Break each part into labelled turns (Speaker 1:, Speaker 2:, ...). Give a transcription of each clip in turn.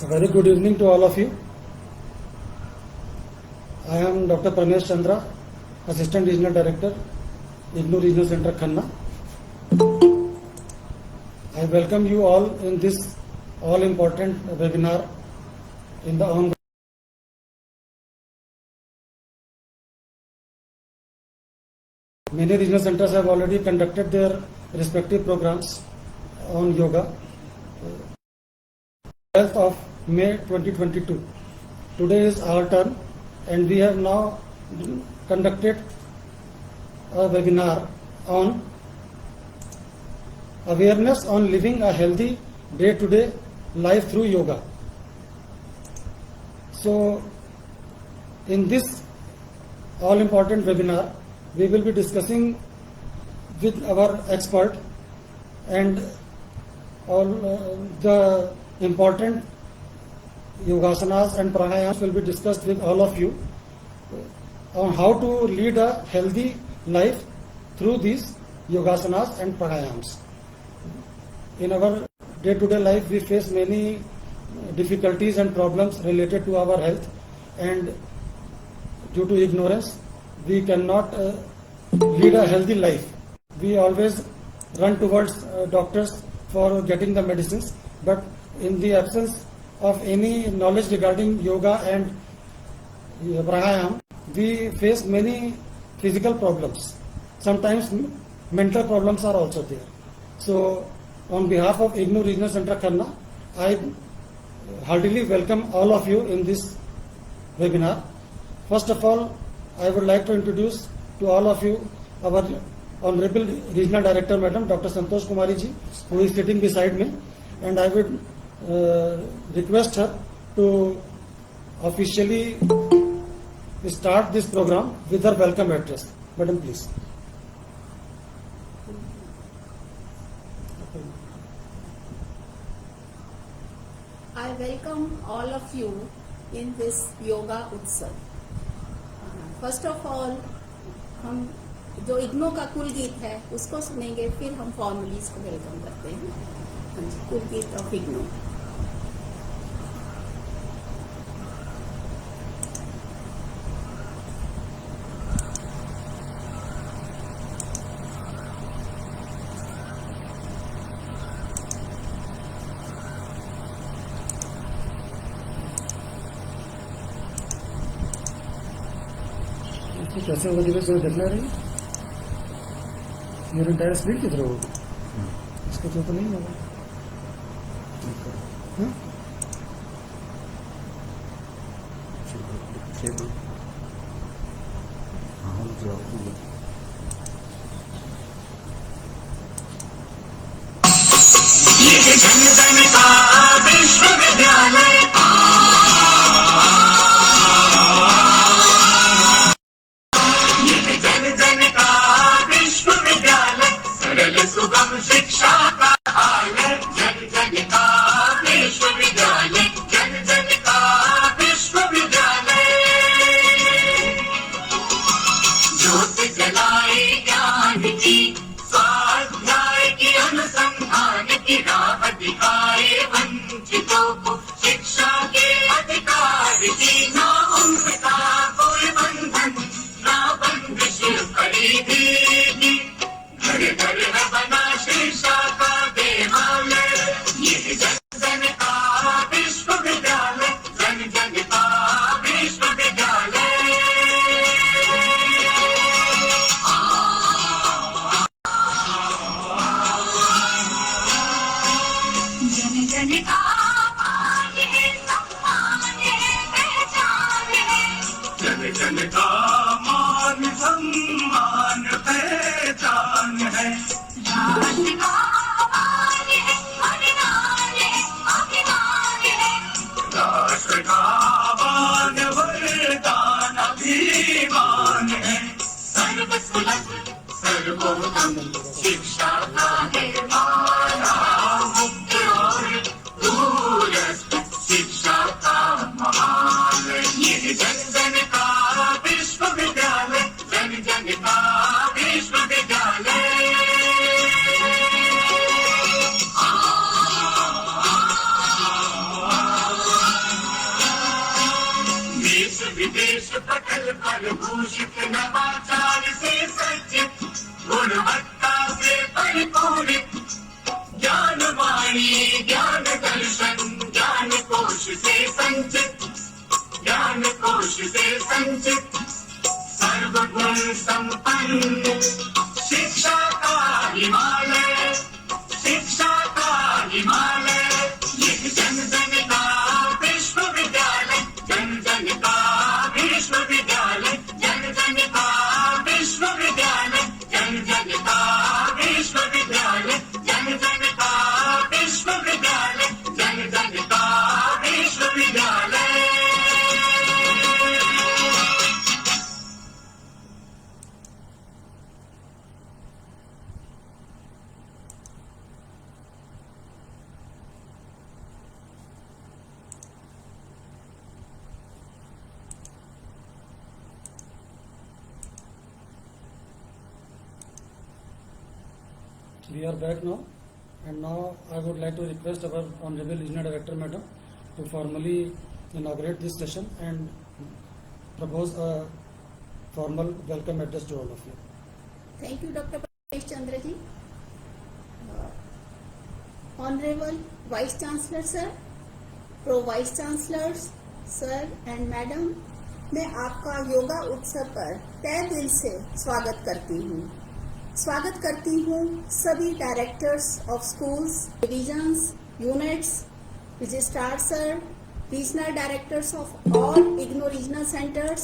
Speaker 1: A very good evening to all of you. I am Dr. Pramesh Chandra, Assistant Regional Director, IGNOU Regional Center, Khanna. I welcome you all in this all-important webinar in the ongoing. Many regional centers have already conducted their respective programs on yoga. 12th of May 2022. Today is our turn, and we have now conducted a webinar on awareness on living a healthy day-to-day life through yoga. So, in this all-important webinar, we will be discussing with our expert and all the important yogasanas and pranayams will be discussed with all of you on how to lead a healthy life through these yogasanas and pranayams. In our day-to-day life, we face many difficulties and problems related to our health, and due to ignorance, we cannot lead a healthy life. We always run towards doctors for getting the medicines, but in the absence of any knowledge regarding yoga and pranayam, we face many physical problems. Sometimes mental problems are also there. So, on behalf of IGNOU Regional Center, Khanna, I heartily welcome all of you in this webinar. First of all, I would like to introduce to all of you our Honorable Regional Director, Madam Dr. Santosh Kumari ji, who is sitting beside me, and I would request her to officially start this program with her welcome address. Madam, please.
Speaker 2: I welcome all of you in this Yoga Utsav. First of all हम जो इग्नो का कुल गीत है उसको सुनेंगे, फिर हम फॉर्मलीज को वेलकम करते हैं. हाँ जी, कुल गीत ऑफ इग्नो.
Speaker 1: कैसे होगा दिवस जो देखना रही मेरे इंटायर स्पीड किधर होगी, इसका तो नहीं होगा.
Speaker 3: देश पटल पर भूषित नवाचार से सज्जित गुणवत्ता से परिपूरित ज्ञान वाणी ज्ञान दर्शन ज्ञान कोश से संचित ज्ञान कोश से संचित सर्वगुण संपन्न शिक्षा का हिमालय शिक्षा का हिमालय ये जन जन का विश्वविद्यालय जन जन का विश्वविद्यालय जन जन का विश्वविद्यालय जन जन का विश्वविद्यालय जन जन का विश्वविद्यालय जन जन का विश्वविद्यालय।
Speaker 1: We are back now, and now I would like to request our Honorable Regional Director Madam to formally inaugurate this session and propose a formal welcome address to all of you.
Speaker 2: Thank you, Dr. Pramesh Chandra ji. Honorable Vice Chancellor Sir, Pro Vice Chancellors Sir and Madam, मैं आपका योगा उत्सव पर तहे दिल से स्वागत करती हूँ सभी directors of schools, divisions, units, registrar sir, regional directors of all IGNOU regional centres,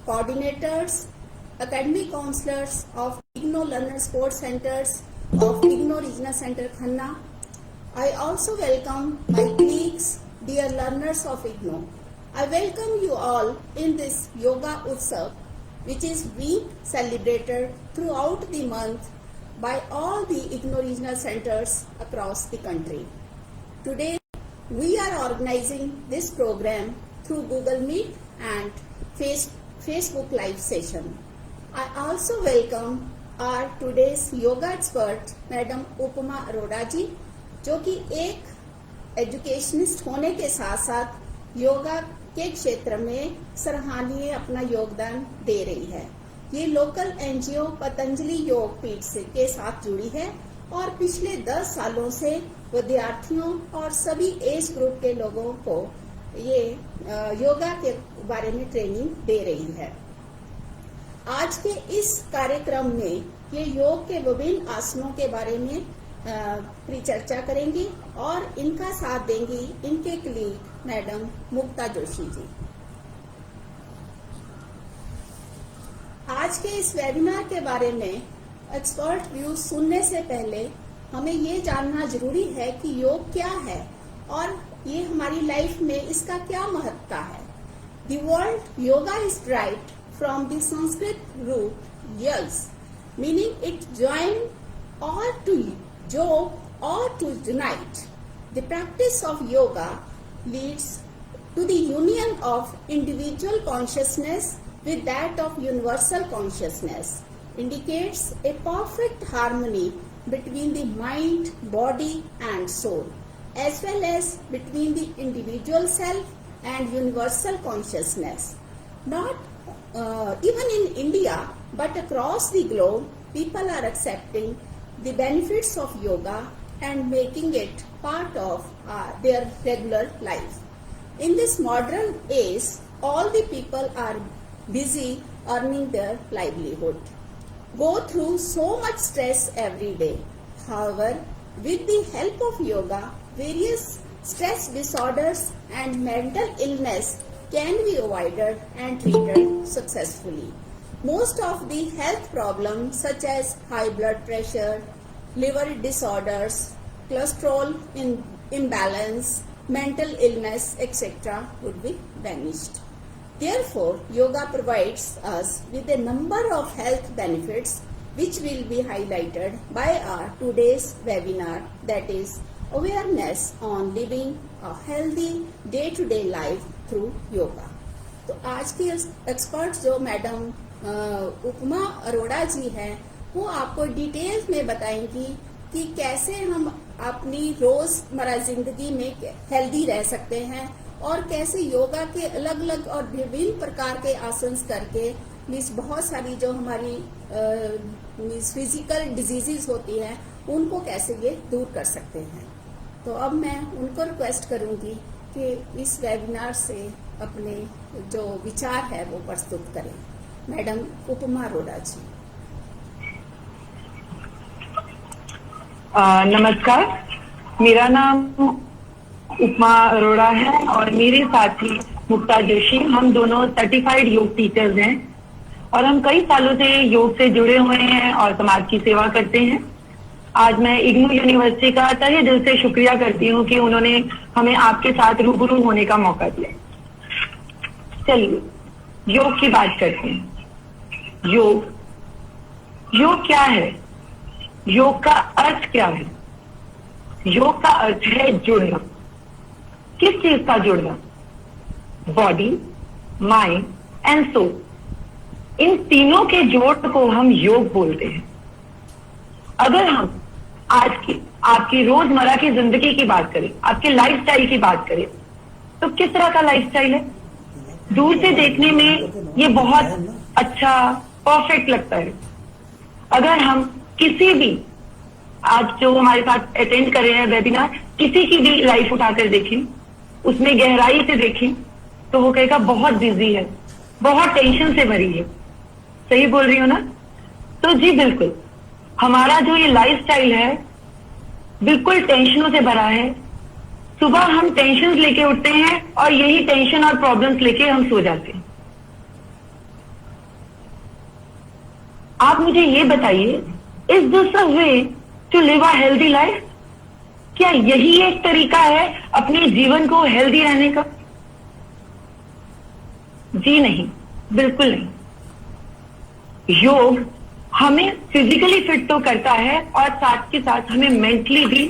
Speaker 2: coordinators, academic counselors of IGNO Learner Sports Centers of IGNO Regional Center Khanna. I also welcome my colleagues, dear learners of IGNO. I welcome you all in this Yoga Utsav, which is being celebrated throughout the month by all the IGNO Regional Centers across the country. Today, we are organizing this program through Google Meet and Facebook Live session. I also welcome our today's yoga expert, Madam Upama Arora जी, जो कि एक educationist होने के साथ साथ योगा के क्षेत्र में सराहनीय अपना योगदान दे रही है। ये लोकल एनजीओ पतंजलि योग पीठ से के साथ जुड़ी है और पिछले 10 सालों से विद्यार्थियों और सभी एज ग्रुप के लोगों को ये योगा के बारे में ट्रेनिंग दे रही है। आज के इस कार्यक्रम में ये योग के विभिन्न आसनों के बारे में परिचर्चा करेंगी और इनका साथ देंगी इनके कलीग मैडम मुक्ता जोशी जी। आज के इस वेबिनार के बारे में एक्सपर्ट व्यूज सुनने से पहले हमें ये जानना जरूरी है कि योग क्या है और ये हमारी लाइफ में इसका क्या महत्ता है। The word yoga is derived from the Sanskrit root yas, meaning it join or to jog or to unite. The practice of yoga leads to the union of individual consciousness with that of universal consciousness, indicates a perfect harmony between the mind, body and soul, as well as between the individual self and universal consciousness. Not even in India, but across the globe, people are accepting the benefits of yoga and making it part of their regular life. In this modern age, all the people are busy earning their livelihood, go through so much stress every day. However, with the help of yoga, various stress disorders and mental illness can be avoided and treated successfully. Most of the health problems such as high blood pressure, liver disorders, cholesterol imbalance, mental illness, etc. would be vanished. Therefore, yoga provides us with a number of health benefits which will be highlighted by our today's webinar, that is awareness on living a healthy day-to-day life through yoga. तो आज की expert जो madam उपमा अरोड़ा जी हैं, वो आपको details में बताएंगी कि कैसे हम अपनी रोजमर्रा जिंदगी में हेल्दी रह सकते हैं और कैसे योगा के अलग अलग और विभिन्न प्रकार के आसन करके मीन्स बहुत सारी जो हमारी मीन्स फिजिकल डिजीजेस होती हैं उनको कैसे ये दूर कर सकते हैं। तो अब मैं उनको रिक्वेस्ट करूंगी कि इस वेबिनार से अपने जो विचार है वो प्रस्तुत करें। मैडम उपमा अरोड़ा जी।
Speaker 4: नमस्कार, मेरा नाम उपमा अरोड़ा है और मेरे साथी मुक्ता जोशी, हम दोनों सर्टिफाइड योग टीचर्स हैं और हम कई सालों से योग से जुड़े हुए हैं और समाज की सेवा करते हैं। आज मैं इग्नू यूनिवर्सिटी का तहे दिल से शुक्रिया करती हूँ कि उन्होंने हमें आपके साथ रूबरू होने का मौका दिया। चलिए योग की बात करते हैं। योग क्या है? योग का अर्थ क्या है? योग का अर्थ है जुड़ना। किस चीज का जुड़ना? बॉडी, माइंड एंड सोल, इन तीनों के जोड़ को हम योग बोलते हैं। अगर हम आज की आपकी रोजमर्रा की जिंदगी की बात करें, आपके लाइफस्टाइल की बात करें, तो किस तरह का लाइफस्टाइल है? दूर से देखने में ये बहुत अच्छा परफेक्ट लगता है। अगर हम किसी भी आज जो हमारे साथ अटेंड कर रहे हैं वेबिनार, किसी की भी लाइफ उठाकर देखें, उसमें गहराई से देखें, तो वो कहेगा बहुत बिजी है, बहुत टेंशन से भरी है। सही बोल रही हो ना? तो जी बिल्कुल, हमारा जो ये लाइफस्टाइल है बिल्कुल टेंशनों से भरा है। सुबह हम टेंशन लेके उठते हैं और यही टेंशन और प्रॉब्लम्स लेके हम सो जाते हैं। आप मुझे ये बताइए, is this a way to live a healthy life? क्या यही एक तरीका है अपने जीवन को हेल्दी रहने का? जी नहीं, बिल्कुल नहीं। योग हमें फिजिकली फिट तो करता है और साथ के साथ हमें मेंटली भी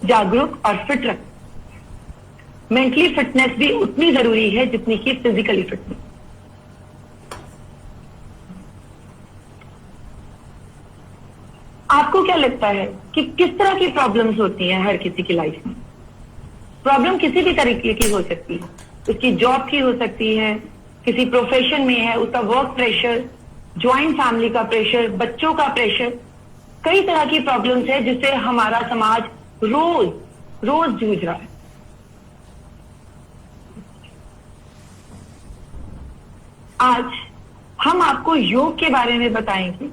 Speaker 4: जागरूक और फिट रखता है। मेंटली फिटनेस भी उतनी जरूरी है जितनी कि फिजिकली फिटनेस। आपको क्या लगता है कि किस तरह की प्रॉब्लम्स होती हैं हर किसी की लाइफ में? प्रॉब्लम किसी भी तरीके की हो सकती है। उसकी जॉब की हो सकती है, किसी प्रोफेशन में है, उसका वर्क प्रेशर, ज्वाइंट फैमिली का प्रेशर, बच्चों का प्रेशर, कई तरह की प्रॉब्लम्स है जिससे हमारा समाज रोज जूझ रहा है। आज हम आपको योग के बारे में बताएंगे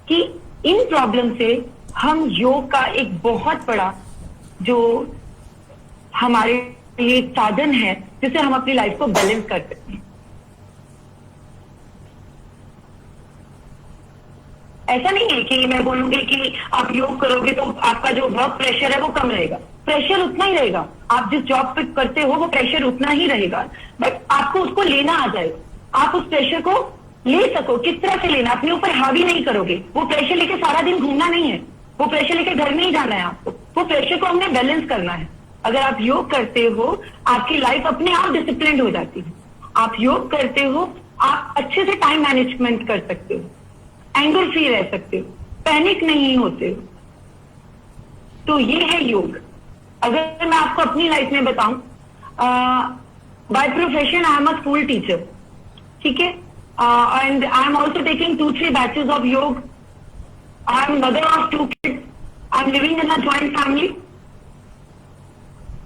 Speaker 4: कि इन प्रॉब्लम से हम योग का एक बहुत बड़ा जो हमारे लिए साधन है जिससे हम अपनी लाइफ को बैलेंस कर सकते हैं। ऐसा नहीं है कि मैं बोलूंगी कि आप योग करोगे तो आपका जो वर्क प्रेशर है वो कम रहेगा। प्रेशर उतना ही रहेगा, आप जिस जॉब पे करते हो वो प्रेशर उतना ही रहेगा, बट आपको उसको लेना आ जाएगा। आप उस प्रेशर को ले सको, किस तरह से लेना, अपने ऊपर हावी नहीं करोगे। वो प्रेशर लेके सारा दिन घूमना नहीं है, वो प्रेशर लेके घर में ही जाना है आपको। वो प्रेशर को हमने बैलेंस करना है। अगर आप योग करते हो, आपकी लाइफ अपने आप डिसिप्लिन हो जाती है। आप योग करते हो, आप अच्छे से टाइम मैनेजमेंट कर सकते हो, एंगर फ्री रह सकते हो, पैनिक नहीं होते हो। तो ये है योग। अगर मैं आपको अपनी लाइफ में बताऊं, by profession I am a school teacher, ठीक है, and I am also taking 2-3 batches of yoga. I am mother of 2 kids, I am living in a joint family.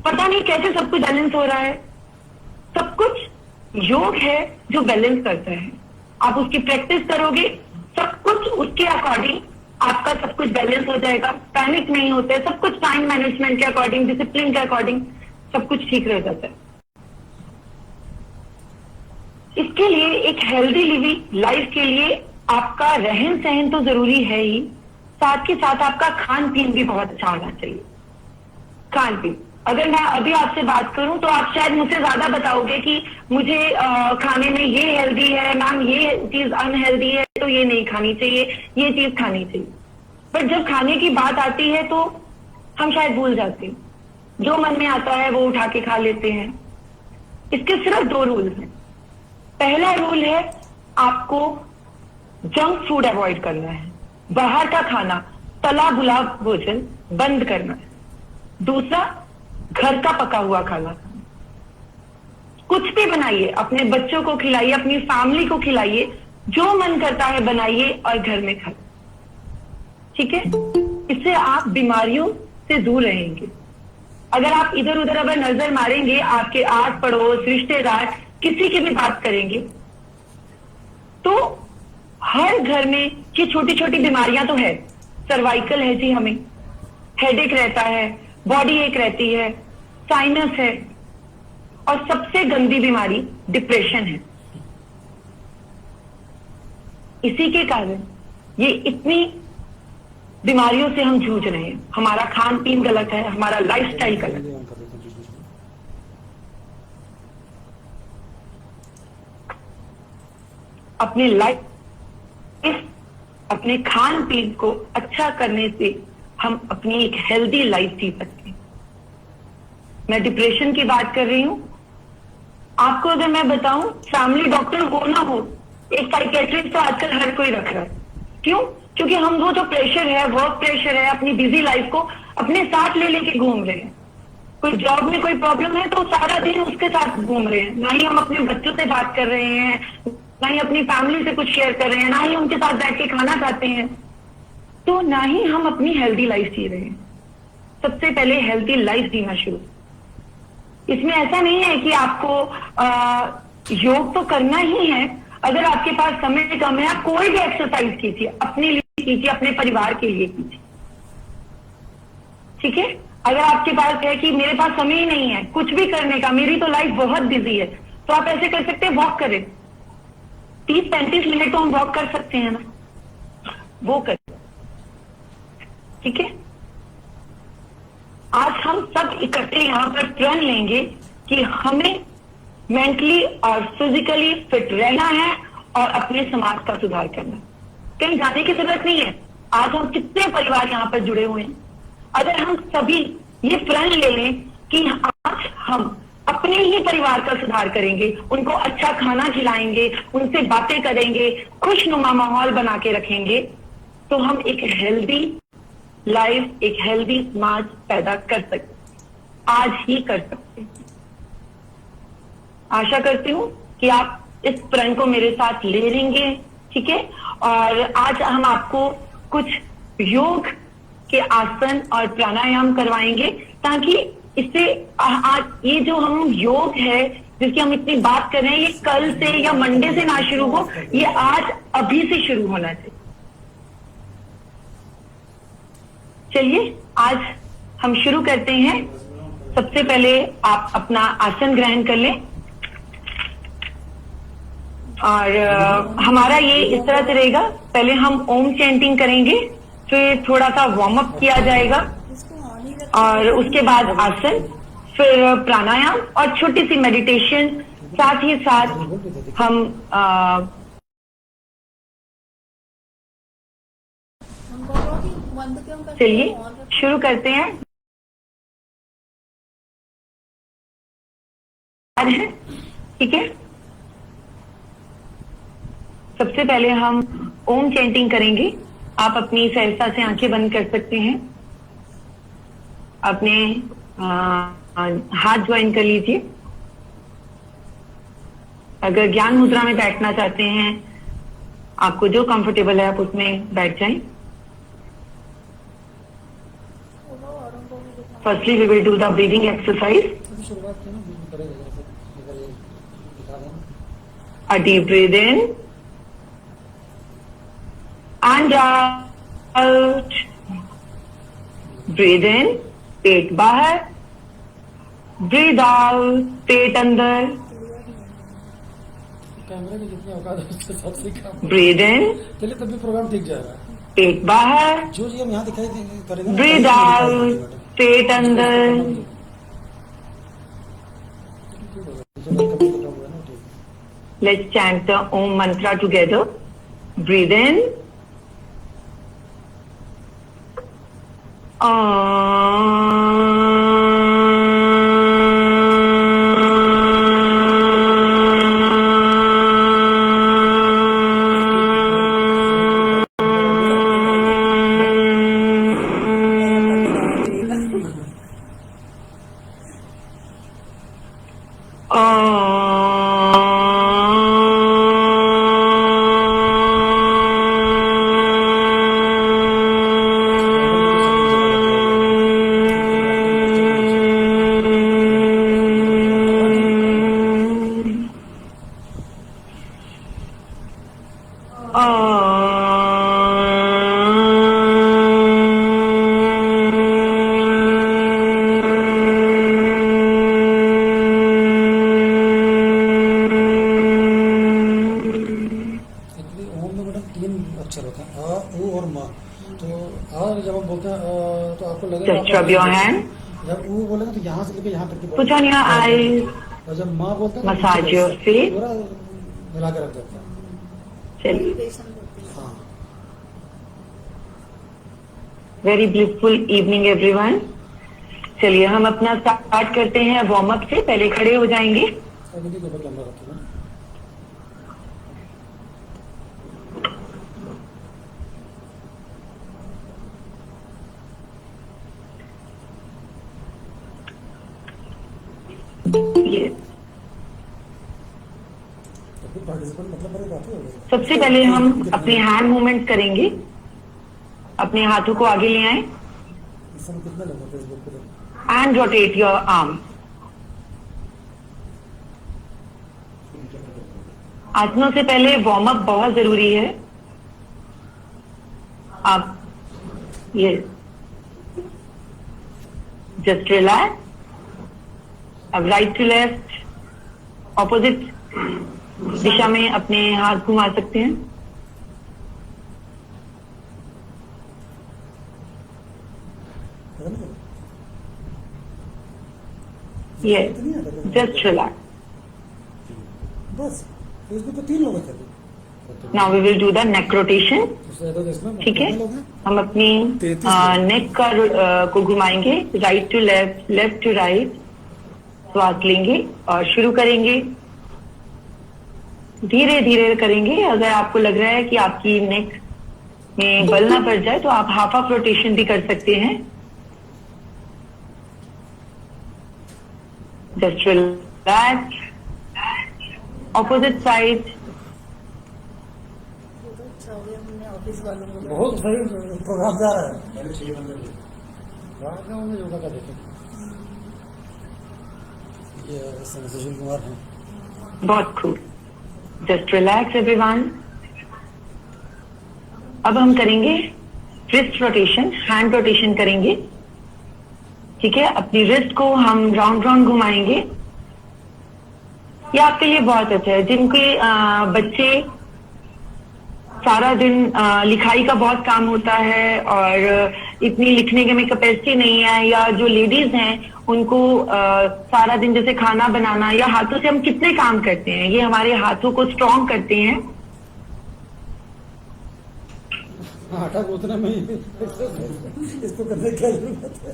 Speaker 4: पता नहीं कैसे सब कुछ बैलेंस हो रहा है। सब कुछ योग है जो बैलेंस करता है। आप उसकी प्रैक्टिस करोगे, सब कुछ उसके अकॉर्डिंग आपका सब कुछ बैलेंस हो जाएगा। पैनिक नहीं होता है, सब कुछ टाइम मैनेजमेंट के अकॉर्डिंग, डिसिप्लिन के अकॉर्डिंग सब कुछ ठीक रह जाता है। इसके लिए एक हेल्दी लिविंग लाइफ के लिए आपका रहन सहन तो जरूरी है ही, साथ के साथ आपका खान पीन भी बहुत अच्छा होना चाहिए। खान पीन, अगर मैं अभी आपसे बात करूं तो आप शायद मुझसे ज्यादा बताओगे कि मुझे खाने में ये हेल्दी है मैम, ये चीज अनहेल्दी है तो ये नहीं खानी चाहिए, ये चीज खानी चाहिए। बट जब खाने की बात आती है तो हम शायद भूल जाते हैं, जो मन में आता है वो उठा के खा लेते हैं। इसके सिर्फ 2 रूल्स हैं। पहला रूल है आपको जंक फूड अवॉइड करना है, बाहर का खाना, तला भुला भोजन बंद करना है। दूसरा, घर का पका हुआ खाना। कुछ भी बनाइए, अपने बच्चों को खिलाइए, अपनी फैमिली को खिलाइए, जो मन करता है बनाइए और घर में खाइए, ठीक है। इससे आप बीमारियों से दूर रहेंगे। अगर आप इधर उधर अगर नजर मारेंगे, आपके आस पड़ोस रिश्तेदार किसी की भी बात करेंगे, तो हर घर में ये छोटी छोटी बीमारियां तो है। सर्वाइकल है जी, हमें हेडेक रहता है, बॉडी एक रहती है, साइनस है, और सबसे गंदी बीमारी डिप्रेशन है। इसी के कारण ये इतनी बीमारियों से हम जूझ रहे हैं। हमारा खान पीन गलत है, हमारा लाइफस्टाइल गलत है। अपने लाइफ, अपने खान पीन को अच्छा करने से हम अपनी एक हेल्दी लाइफ जी सकते हैं। मैं डिप्रेशन की बात कर रही हूं। आपको अगर मैं बताऊं, फैमिली डॉक्टर हो ना हो, एक साइकेट्रिस्ट तो आजकल हर कोई रख रहा है। क्यों? क्योंकि हम वो जो प्रेशर है, वर्क प्रेशर है, अपनी बिजी लाइफ को अपने साथ ले लेके घूम रहे हैं। कोई जॉब में कोई प्रॉब्लम है तो सारा दिन उसके साथ घूम रहे हैं। ना ही हम अपने बच्चों से बात कर रहे हैं, ना ही अपनी फैमिली से कुछ शेयर कर रहे हैं, ना ही उनके साथ बैठ के खाना खाते हैं, तो ना ही हम अपनी हेल्दी लाइफ जी रहे हैं। सबसे पहले हेल्दी लाइफ जीना शुरू। इसमें ऐसा नहीं है कि आपको योग तो करना ही है। अगर आपके पास समय कम है, आप कोई भी एक्सरसाइज कीजिए, अपने लिए कीजिए, अपने परिवार के लिए कीजिए, ठीक है। अगर आपके पास है कि मेरे पास समय ही नहीं है कुछ भी करने का, मेरी तो लाइफ बहुत बिजी है, तो आप ऐसे कर सकते हैं, वॉक करें। 30-35 मिनट तो हम वॉक कर सकते हैं ना, वो करें, ठीक है। आज हम सब इकट्ठे यहां पर प्रण लेंगे कि हमें मेंटली और फिजिकली फिट रहना है और अपने समाज का सुधार करना है। कहीं जाने की जरूरत नहीं है। आज हम कितने परिवार यहाँ पर जुड़े हुए हैं। अगर हम सभी ये प्रण ले लें कि आज हम अपने ही परिवार का सुधार करेंगे, उनको अच्छा खाना खिलाएंगे, उनसे बातें करेंगे, खुशनुमा माहौल बना के रखेंगे, तो हम एक हेल्दी लाइफ, एक हेल्दी समाज पैदा कर सकते हैं। आज ही कर सकते हैं। आशा करती हूँ कि आप इस प्रण को मेरे साथ ले लेंगे, ठीक है। और आज हम आपको कुछ योग के आसन और प्राणायाम करवाएंगे, ताकि इससे आज ये जो हम योग है जिसकी हम इतनी बात कर रहे हैं, ये कल से या मंडे से ना शुरू हो, ये आज अभी से शुरू होना चाहिए। चलिए आज हम शुरू करते हैं। सबसे पहले आप अपना आसन ग्रहण कर लें, और हमारा ये इस तरह से रहेगा। पहले हम ओम चैंटिंग करेंगे, फिर थोड़ा सा वार्म अप किया जाएगा, और उसके बाद आसन, फिर प्राणायाम और छोटी सी मेडिटेशन। साथ ही साथ हम चलिए शुरू करते हैं। ठीक है, सबसे पहले हम ओम चैंटिंग करेंगे। आप अपनी सहजता से आंखें बंद कर सकते हैं, अपने हाथ ज्वाइन कर लीजिए। अगर ज्ञान मुद्रा में बैठना चाहते हैं, आपको जो कंफर्टेबल है आप उसमें बैठ जाएं। Firstly we will do the breathing exercise. A deep breathe in and out. Breathe in, पेट बाहर, breathe out, पेट अंदर।
Speaker 1: कैमरे में जितनी औकात है उससे सबसे कम।
Speaker 4: Breathe in,
Speaker 1: चलिए तब भी प्रोग्राम ठीक जा रहा है।
Speaker 4: पेट बाहर,
Speaker 1: जो जी हम यहाँ दिखाई करेंगे,
Speaker 4: breathe out, पेट अंदर। Let's chant the Om mantra together. Breathe in. Om.
Speaker 1: आपको लगेगा
Speaker 4: Just rub your hand.
Speaker 1: जब वो बोलेगा तो यहाँ से लेके यहाँ तक की
Speaker 4: Put on your eyes.
Speaker 1: और जब माँ बोलते हैं
Speaker 4: Massage your face.
Speaker 1: पूरा मिला के रख देता है।
Speaker 4: चलिए,
Speaker 2: मेडिटेशन होती है।
Speaker 1: हाँ
Speaker 4: वेरी ब्लिसफुल इवनिंग एवरीवन। चलिए हम अपना स्टार्ट करते हैं वार्म अप से। पहले खड़े हो जाएंगे।
Speaker 1: अभी के ऊपर कैमरा रखिएगा।
Speaker 4: ये
Speaker 1: पार्टिसिपेंट मतलब बड़े बात है।
Speaker 4: सबसे पहले हम अपने हैंड मूवमेंट करेंगे। अपने हाथों को आगे ले आए
Speaker 1: इस समय कितने लोग हैं फेसबुक पे?
Speaker 4: And rotate your arm. आसनों से पहले वार्म अप बहुत जरूरी है। आप ये जस्ट रिलैक्स। अब राइट टू लेफ्ट ऑपोजिट दिशा में अपने हाथ घुमा सकते हैं। ये जस्ट रिलैक्स।
Speaker 1: बस फेसबुक पे 3 लोग थे।
Speaker 4: Now we will do the neck rotation.
Speaker 1: तो इसमें
Speaker 4: ठीक है,
Speaker 1: कितने लोग हैं?
Speaker 4: हम अपनी
Speaker 1: 33 लोग।
Speaker 4: नेक का को घुमाएंगे right to left, left to right. श्वास लेंगे और शुरू करेंगे। धीरे धीरे करेंगे। अगर आपको लग रहा है कि आपकी नेक में बल ना पड़ जाए तो आप हाफ ऑफ रोटेशन भी कर सकते हैं। Just relax. Opposite side.
Speaker 2: बहुत अच्छा हो गया, हमने ऑफिस वालों को
Speaker 1: बहुत सही प्रोग्राम जा रहा है। गाँव में योगा का देखें। ये सुशील कुमार हैं।
Speaker 4: बहुत खूब। Just relax everyone. अब हम करेंगे रिस्ट रोटेशन, हैंड रोटेशन करेंगे। ठीक है, अपनी रिस्ट को हम राउंड राउंड घुमाएंगे। ये आपके लिए बहुत अच्छा है। जिनके बच्चे सारा दिन लिखाई का बहुत काम होता है और इतनी लिखने के में कैपेसिटी नहीं है, या जो लेडीज हैं उनको सारा दिन जैसे खाना बनाना या हाथों से हम कितने काम करते हैं, ये हमारे हाथों को स्ट्रॉन्ग करते हैं।
Speaker 1: आटा गूंथने में ही इसको करने की जरूरत है।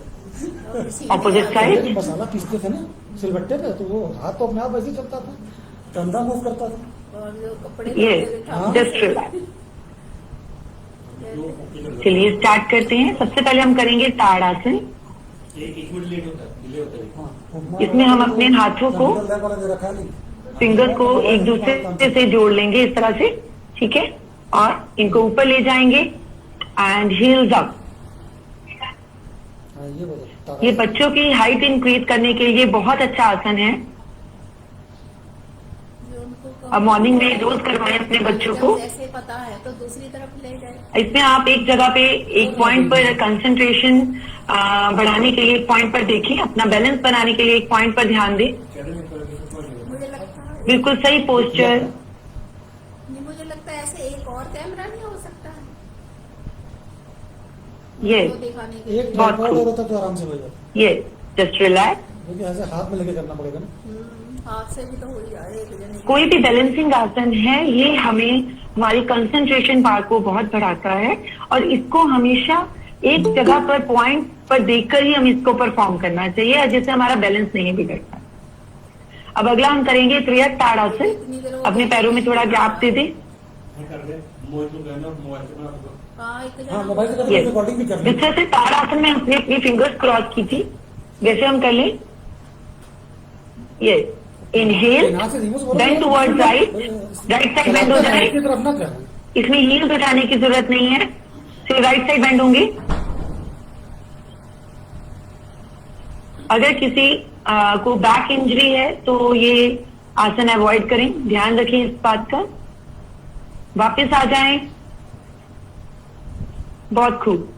Speaker 4: Opposite side.
Speaker 1: मसाला पीसते थे ना सिलबट्टे पे, तो वो हाथ तो अपने आप ऐसे ही चलता था, कंधा मूव करता था।
Speaker 2: और जो कपड़े
Speaker 4: ये
Speaker 1: हाँ।
Speaker 4: Just relax. चलिए स्टार्ट करते हैं। सबसे पहले हम करेंगे ताड़ासन। इसमें हम अपने हाथों को, फिंगर्स को एक दूसरे से जोड़ लेंगे इस तरह से। ठीक है, और इनको ऊपर ले जाएंगे एंड हील्स अप। ये बच्चों की हाइट इंक्रीज करने के लिए बहुत अच्छा आसन है।
Speaker 2: जो उनको
Speaker 4: अब मॉर्निंग में रोज करवाएं अपने बच्चों को।
Speaker 2: जैसे पता है तो दूसरी तरफ ले जाए।
Speaker 4: इसमें आप एक जगह पे एक पॉइंट पर कंसंट्रेशन बढ़ाने के लिए एक पॉइंट पर देखें। अपना बैलेंस बनाने के लिए एक पॉइंट पर ध्यान दें।
Speaker 2: मुझे लगता है
Speaker 4: बिल्कुल सही पोस्चर।
Speaker 2: मुझे लगता है ऐसे एक और कैमरा नहीं हो सकता है
Speaker 4: ये
Speaker 2: वो दिखाने के लिए।
Speaker 1: एक
Speaker 4: बहुत
Speaker 1: ट्राइपॉड
Speaker 4: खूब।
Speaker 1: होता तो आराम से हो जाता,
Speaker 4: ये जस्ट रिलैक्स।
Speaker 1: क्योंकि ऐसे हाथ में लेके करना पड़ेगा ना।
Speaker 2: हाथ से भी तो हो ही जाए एक जने।
Speaker 4: कोई भी बैलेंसिंग आसन है, ये हमें हमारी कंसंट्रेशन पावर को बहुत बढ़ाता है और इसको हमेशा एक जगह पर पॉइंट पर देखकर ही हम इसको परफॉर्म करना चाहिए, जिससे हमारा बैलेंस नहीं बिगड़ता। अब अगला हम करेंगे त्रियक ताड़ासन। अपने पैरों में थोड़ा गैप दे दें।
Speaker 2: हाँ, एक
Speaker 1: हाँ
Speaker 2: जना
Speaker 1: मोबाइल से
Speaker 4: Yes.
Speaker 1: रिकॉर्डिंग भी कर
Speaker 4: जिस तरह से ताड़ासन में हमने अपनी फिंगर्स क्रॉस की थी, वैसे हम कर लें। ये inhale, bend towards right, right side bend हो जाए।
Speaker 1: की तरफ ना करें।
Speaker 4: इसमें हील्स उठाने की जरूरत नहीं है, सिर्फ राइट साइड बेंड होंगे। अगर किसी को बैक इंजरी है तो ये आसन अवॉइड करें, ध्यान रखें इस बात का। वापस आ जाएं। बहुत खूब।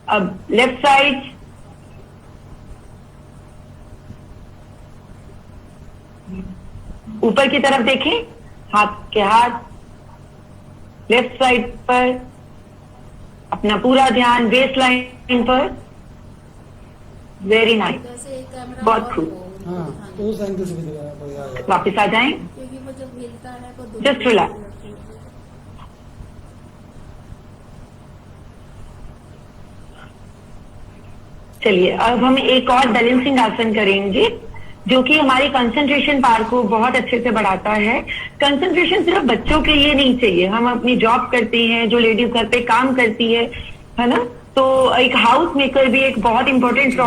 Speaker 4: अब लेफ्ट साइड, ऊपर की तरफ देखें, हाथ के हाथ लेफ्ट साइड पर, अपना पूरा ध्यान वेस्ट लाइन पर। Very nice.
Speaker 2: जैसे कैमरा
Speaker 4: बहुत
Speaker 2: और
Speaker 4: खूब।
Speaker 2: वो
Speaker 1: हाँ
Speaker 2: दिखाने
Speaker 1: तो उस एंगल से भी दिखाया बढ़िया आ जाएगा।
Speaker 4: वापस आ जाएं।
Speaker 2: क्योंकि वो जब मिलता है तो
Speaker 4: Just relax. चलिए अब हम एक और बैलेंसिंग आसन करेंगे जो कि हमारी कंसंट्रेशन पावर को बहुत अच्छे से बढ़ाता है। कंसंट्रेशन सिर्फ बच्चों के लिए नहीं चाहिए, हम अपनी जॉब करते हैं, जो लेडीज घर पे काम करती है ना, तो एक हाउस मेकर भी एक बहुत इंपॉर्टेंट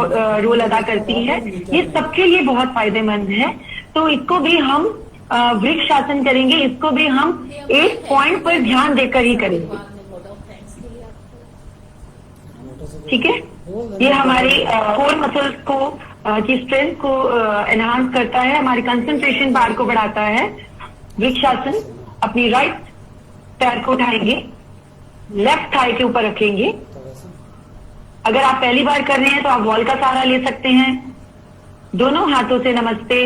Speaker 4: रोल अदा करती है। ये सबके लिए बहुत फायदेमंद है। तो इसको भी हम वृक्ष आसन करेंगे, इसको भी हम एक पॉइंट पर ध्यान देकर ही करेंगे। ठीक है, ये हमारी कोर मसल्स को की स्ट्रेंथ को एनहांस करता है, हमारी कंसंट्रेशन पावर को बढ़ाता है। वृक्षासन, अपनी राइट पैर को उठाएंगे, लेफ्ट थाई के ऊपर रखेंगे। अगर आप पहली बार कर रहे हैं तो आप वॉल का सहारा ले सकते हैं। दोनों हाथों से नमस्ते,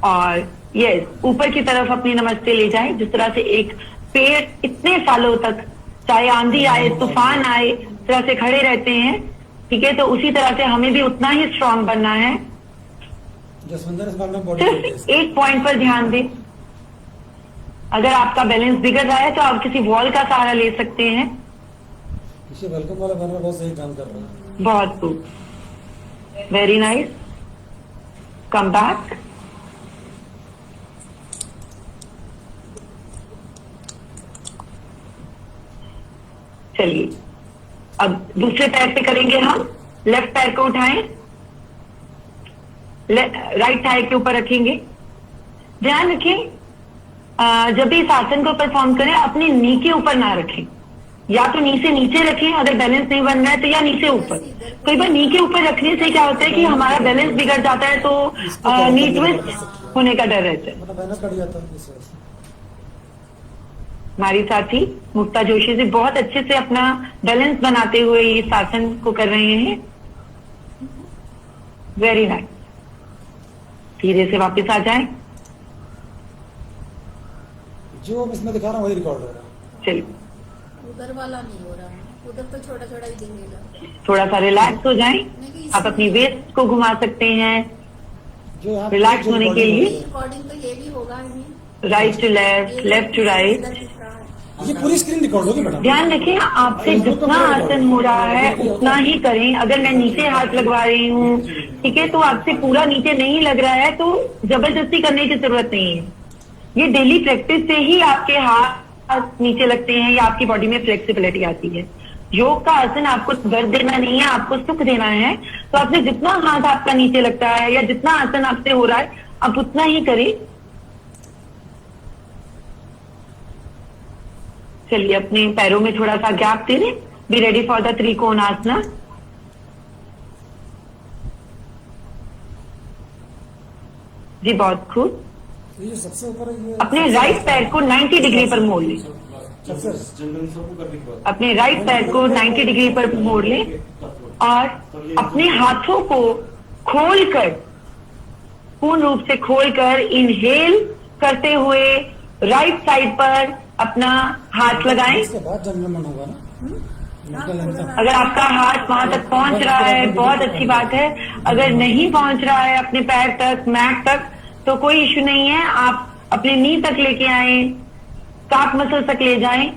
Speaker 4: और यस ऊपर की तरफ अपनी नमस्ते ले जाएं। जिस तरह से एक पेड़ इतने सालों तक चाहे आंधी आए तूफान आए इस तरह से खड़े रहते हैं, ठीक है, तो उसी तरह से हमें भी उतना ही स्ट्रांग बनना है।
Speaker 1: जसविंदर, इस बार में बॉडी
Speaker 4: सिर्फ एक पॉइंट पर ध्यान दें। अगर आपका बैलेंस बिगड़ रहा है तो आप किसी वॉल का सहारा ले सकते हैं।
Speaker 1: किसी वेलकम वाला बैनर बहुत सही काम कर रहा है।
Speaker 4: बहुत खूब, वेरी नाइस। Come back. चलिए अब दूसरे पैर पे करेंगे हम। लेफ्ट पैर को उठाएं, राइट थाई के ऊपर रखेंगे। ध्यान रखें जब भी इस आसन को परफॉर्म करें अपने नी के ऊपर ना रखें, या तो नी से नीचे रखें, अगर बैलेंस नहीं बन रहा है तो, या नी से ऊपर। कई बार नी के ऊपर रखने से क्या होता है कि हमारा बैलेंस बिगड़ जाता है, तो नी ट्विस्ट होने का डर रहता है।
Speaker 1: मतलब बैनर कट जाता है इस वजह से।
Speaker 4: हमारी साथी मुक्ता जोशी जी बहुत अच्छे से अपना बैलेंस बनाते हुए इस आसन को कर रहे हैं। Very nice. धीरे से वापस आ जाएं।
Speaker 1: जो मैं इसमें दिखा रहा हूँ वही रिकॉर्ड हो रहा है।
Speaker 4: चलिए
Speaker 2: उधर वाला नहीं हो रहा है, उधर तो छोटा छोटा ही दिखेगा।
Speaker 4: थोड़ा सा रिलैक्स हो जाएं। आप अपनी वेस्ट को घुमा सकते हैं
Speaker 1: जो यहाँ
Speaker 4: रिलैक्स होने के लिए।
Speaker 2: रिकॉर्डिंग तो ये भी होगा ही।
Speaker 4: Right to left, left to right.
Speaker 2: इधर दिख रहा है।
Speaker 1: ये पूरी स्क्रीन रिकॉर्ड होगी मैडम।
Speaker 4: ध्यान रखें आपसे जितना आसन हो रहा है उतना ही करें। अगर मैं नीचे हाथ लगवा रही हूँ, ठीक है, तो आपसे पूरा नीचे नहीं लग रहा है तो जबरदस्ती करने की जरूरत नहीं है। ये डेली प्रैक्टिस से ही आपके हाथ नीचे लगते हैं या आपकी बॉडी में फ्लेक्सिबिलिटी आती है। योग का आसन आपको दर्द देना नहीं है, आपको सुख देना है। तो आपसे जितना हाथ आपका नीचे लगता है या जितना आसन आपसे हो रहा है आप उतना ही करें। चलिए अपने पैरों में थोड़ा सा गैप दे दें। बी रेडी फॉर द त्रिकोण आसना। जी बहुत खूब।
Speaker 1: ये सबसे ऊपर है, ये
Speaker 4: अपने राइट पैर को 90 डिग्री पर मोड़ लें।
Speaker 1: सबसे
Speaker 4: अपने राइट पैर को 90 डिग्री पर मोड़ लें और अपने हाथों को खोलकर, पूर्ण रूप से खोलकर इनहेल करते हुए राइट साइड पर अपना हाथ लगाएं।
Speaker 1: इसके बाद जनरल मन होगा ना। Medical anthem.
Speaker 4: अगर आपका हाथ वहां तक पहुंच रहा है बहुत अच्छी बात है। अगर नहीं पहुंच रहा है अपने पैर तक, मैट तक, तो कोई इश्यू नहीं है। आप अपने नी तक लेके आए, काफ मसल तक ले जाएं।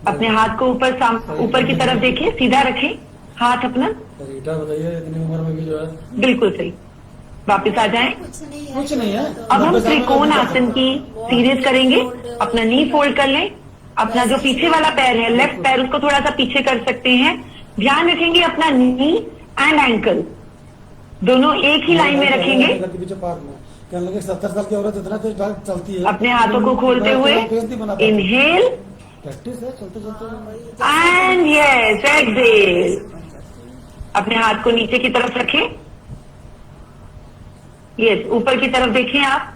Speaker 4: अपने हाथ को ऊपर की तरफ देखें, सीधा रखें हाथ अपना।
Speaker 1: रीटा बताइए, इतनी उम्र में भी जो है।
Speaker 4: बिल्कुल सही। वापस आ जाएं।
Speaker 1: कुछ नहीं है।
Speaker 4: अब हम त्रिकोण आसन की सीरीज करेंगे। अपना नी फोल्ड कर लें। अपना जो पीछे वाला पैर है, लेफ्ट पैर, उसको थोड़ा सा पीछे कर सकते हैं। ध्यान रखेंगे अपना नी एंड एंकल दोनों एक ही लाइन में रखेंगे।
Speaker 1: पीछे पार्क में कहने लगे 70 साल की औरत इतना तेज चलती है।
Speaker 4: अपने हाथों को खोलते हुए इनहेल
Speaker 1: प्रैक्टिस है, चलते चलते।
Speaker 4: And yes exhale. अपने हाथ को नीचे की तरफ रखें। यस ऊपर की तरफ देखें आप।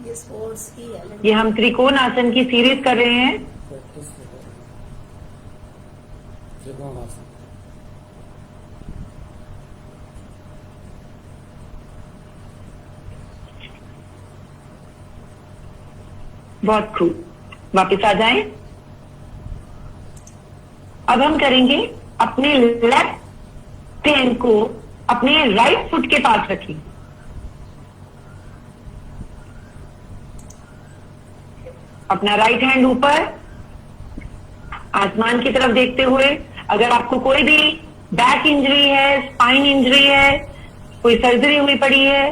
Speaker 2: ये स्पोर्ट्स की है।
Speaker 4: ये हम त्रिकोण आसन की सीरीज कर रहे हैं।
Speaker 1: प्रैक्टिस त्रिकोण आसन।
Speaker 4: बहुत खूब, वापस आ जाएं। अब हम करेंगे अपने लेफ्ट हैंड को अपने राइट फुट के पास रखें। अपना राइट हैंड ऊपर आसमान की तरफ देखते हुए, अगर आपको कोई भी बैक इंजरी है, स्पाइन इंजरी है, कोई सर्जरी हुई पड़ी है,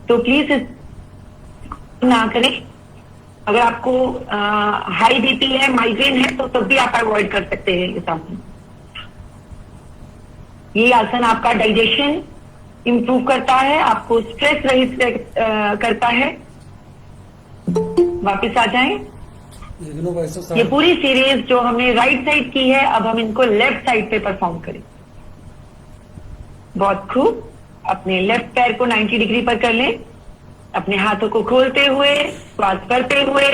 Speaker 4: तो प्लीज ना करें। अगर आपको हाई बीपी है, माइग्रेन है, तो तब भी आप अवॉइड कर सकते हैं इस आसन। ये आसन आपका डाइजेशन इंप्रूव करता है, आपको स्ट्रेस रहित करता है। वापस आ जाएं। ये पूरी सीरीज जो हमने राइट साइड की है, अब हम इनको लेफ्ट साइड पे परफॉर्म करें। बहुत खूब, अपने लेफ्ट पैर को 90 डिग्री पर कर लें, अपने हाथों को खोलते हुए, श्वास करते हुए।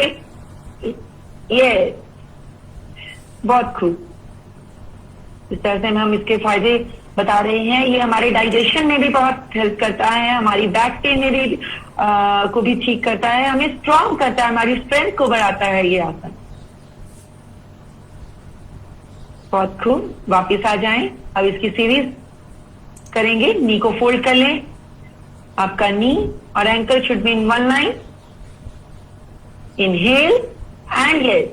Speaker 4: ये बहुत खूब। इस तरह से हम इसके फायदे बता रहे हैं। ये हमारे डाइजेशन में भी बहुत हेल्प करता है, हमारी बैक पेन में भी को भी ठीक करता है, हमें स्ट्रांग करता है, हमारी स्ट्रेंथ को बढ़ाता है ये आसन। बहुत खूब, वापिस आ जाएं। अब इसकी सीरीज करेंगे। नी को फोल्ड कर लें। आपका नी और ankle should be in one line. Inhale and yes.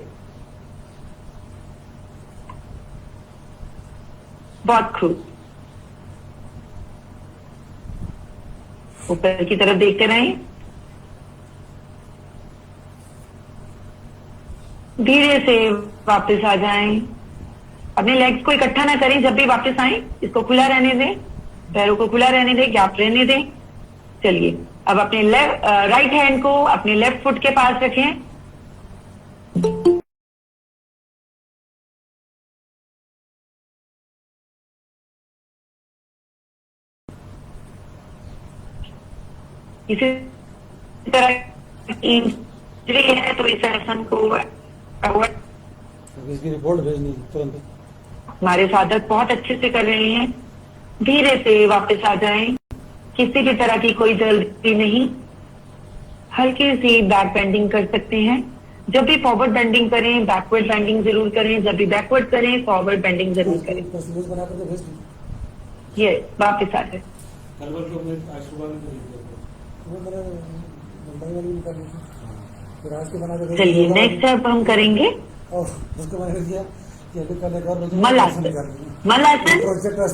Speaker 4: बहुत खूब, ऊपर की तरफ देखते रहें। धीरे से वापस आ जाएं। अपने लेग्स को इकट्ठा ना करें जब भी वापस आए, इसको खुला रहने दें, पैरों को खुला रहने दें, गैप रहने दें। चलिए, अब अपने राइट हैंड को अपने लेफ्ट फुट के पास रखें। इसी तरह इंजरी है तो इस आसन को
Speaker 1: इसकी रिपोर्ट भेजनी तुरंत।
Speaker 4: हमारे साधक बहुत अच्छे से कर रहे हैं। धीरे से वापस आ जाएं। किसी भी तरह की कोई जल्दी नहीं। हल्की सी बैक बेंडिंग कर सकते हैं। जब भी फॉरवर्ड बेंडिंग करें, बैकवर्ड बेंडिंग जरूर करें। जब भी बैकवर्ड करें, फॉरवर्ड बेंडिंग जरूर करें। ये वापस आ जाए। चलिए, नेक्स्ट अब हम करेंगे मलासन। मलासन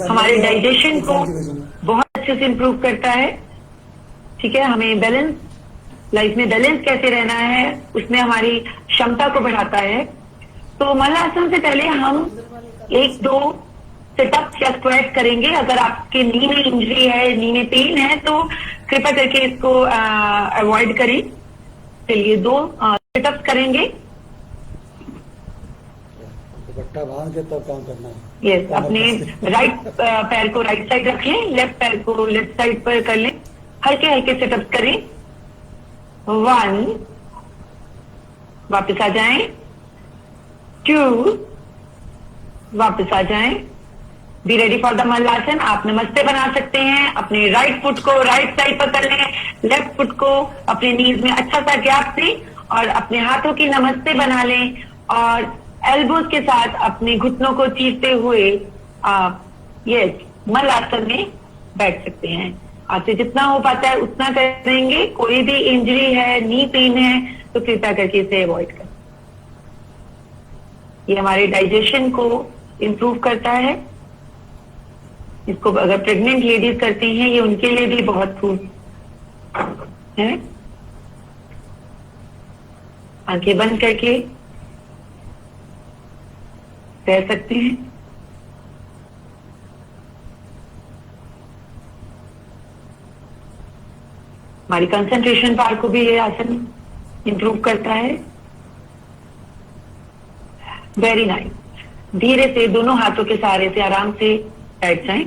Speaker 4: हमारे डाइजेशन को बहुत अच्छे से इंप्रूव करता है। ठीक है, हमें बैलेंस, लाइफ में बैलेंस कैसे रहना है, उसमें हमारी क्षमता को बढ़ाता है। तो मलासन से पहले हम 1-2 सेटअप या स्क्वाट करेंगे। अगर आपके नी में इंजरी है, नी में पेन है, तो कृपया करके इसको अवॉइड करें। चलिए, 2 सेटअप्स करेंगे।
Speaker 1: दुपट्टा बांध के तब काम करना है।
Speaker 4: यस, अपने राइट पैर को राइट साइड रखें, लेफ्ट पैर को लेफ्ट साइड पर कर लें। हल्के हल्के सेटअप करें। 1, वापस आ जाएं। 2, वापस आ जाएं। Be ready for the Malasana. आप नमस्ते बना सकते हैं। अपने राइट फुट को राइट साइड पर कर लें, लेफ्ट फुट को अपने नीज में अच्छा सा गैप दें और अपने हाथों की नमस्ते बना लें। और एल्बोज के साथ अपने घुटनों को चीरते हुए आप ये मल्लासन में बैठ सकते हैं। आपसे जितना हो पाता है उतना करेंगे। कोई भी इंजरी है, नी पेन है, तो कृपया करके इसे अवॉइड करें। ये हमारे डाइजेशन को इंप्रूव करता है। इसको अगर प्रेग्नेंट लेडीज करती हैं, ये उनके लिए भी बहुत खूब है। आंखें बंद करके रह सकते हैं। हमारी कंसंट्रेशन पावर को भी ये आसन इंप्रूव करता है। Very nice. धीरे से दोनों हाथों के सहारे से आराम से बैठ जाएं।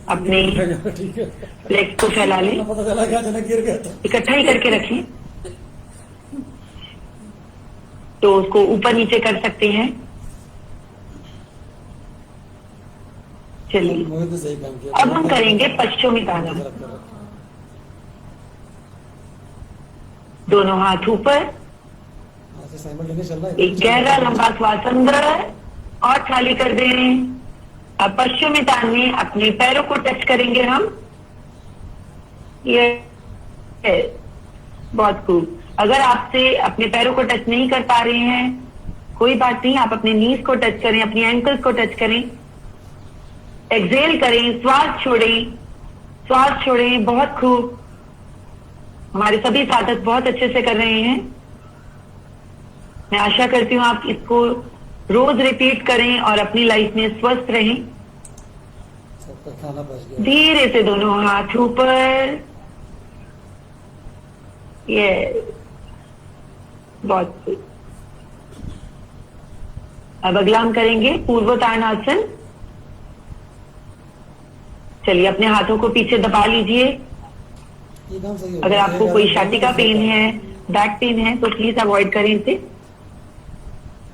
Speaker 4: अपने
Speaker 1: ठीक है,
Speaker 4: लेग्स को फैला लें,
Speaker 1: पता चला क्या अचानक गिर गया था।
Speaker 4: इकट्ठा ही करके रखें। तो उसको ऊपर नीचे कर सकते हैं। चलिए,
Speaker 1: मोहित ने सही काम किया।
Speaker 4: अब हम करेंगे पश्चिमी ताना। दोनों हाथ ऊपर,
Speaker 1: ऐसे साइमल्टेनियस चल रहा है।
Speaker 4: एक गहरा लंबा श्वास अंदर और खाली कर दें। अब पश्चिमी में अपने पैरों को टच करेंगे हम। ये बहुत खूब। अगर आपसे अपने पैरों को टच नहीं कर पा रहे हैं, कोई बात नहीं, आप अपने नीज को टच करें, अपनी एंकल्स को टच करें। एक्सेल करें, श्वास छोड़ें, श्वास छोड़ें। बहुत खूब। हमारे सभी साधक बहुत अच्छे से कर रहे हैं। मैं आशा करती हूँ आप इसको रोज रिपीट करें और अपनी लाइफ में स्वस्थ रहें।
Speaker 1: सबका खाना बच गया।
Speaker 4: धीरे से दोनों हाथ ऊपर। ये बहुत खूब। अब अगला हम करेंगे पूर्वोत्तानासन। चलिए अपने हाथों को पीछे दबा लीजिए।
Speaker 1: ये काम सही हो
Speaker 4: अगर
Speaker 1: गया।
Speaker 4: आपको कोई छाती का पेन है, बैक पेन है, तो प्लीज अवॉइड करें इसे।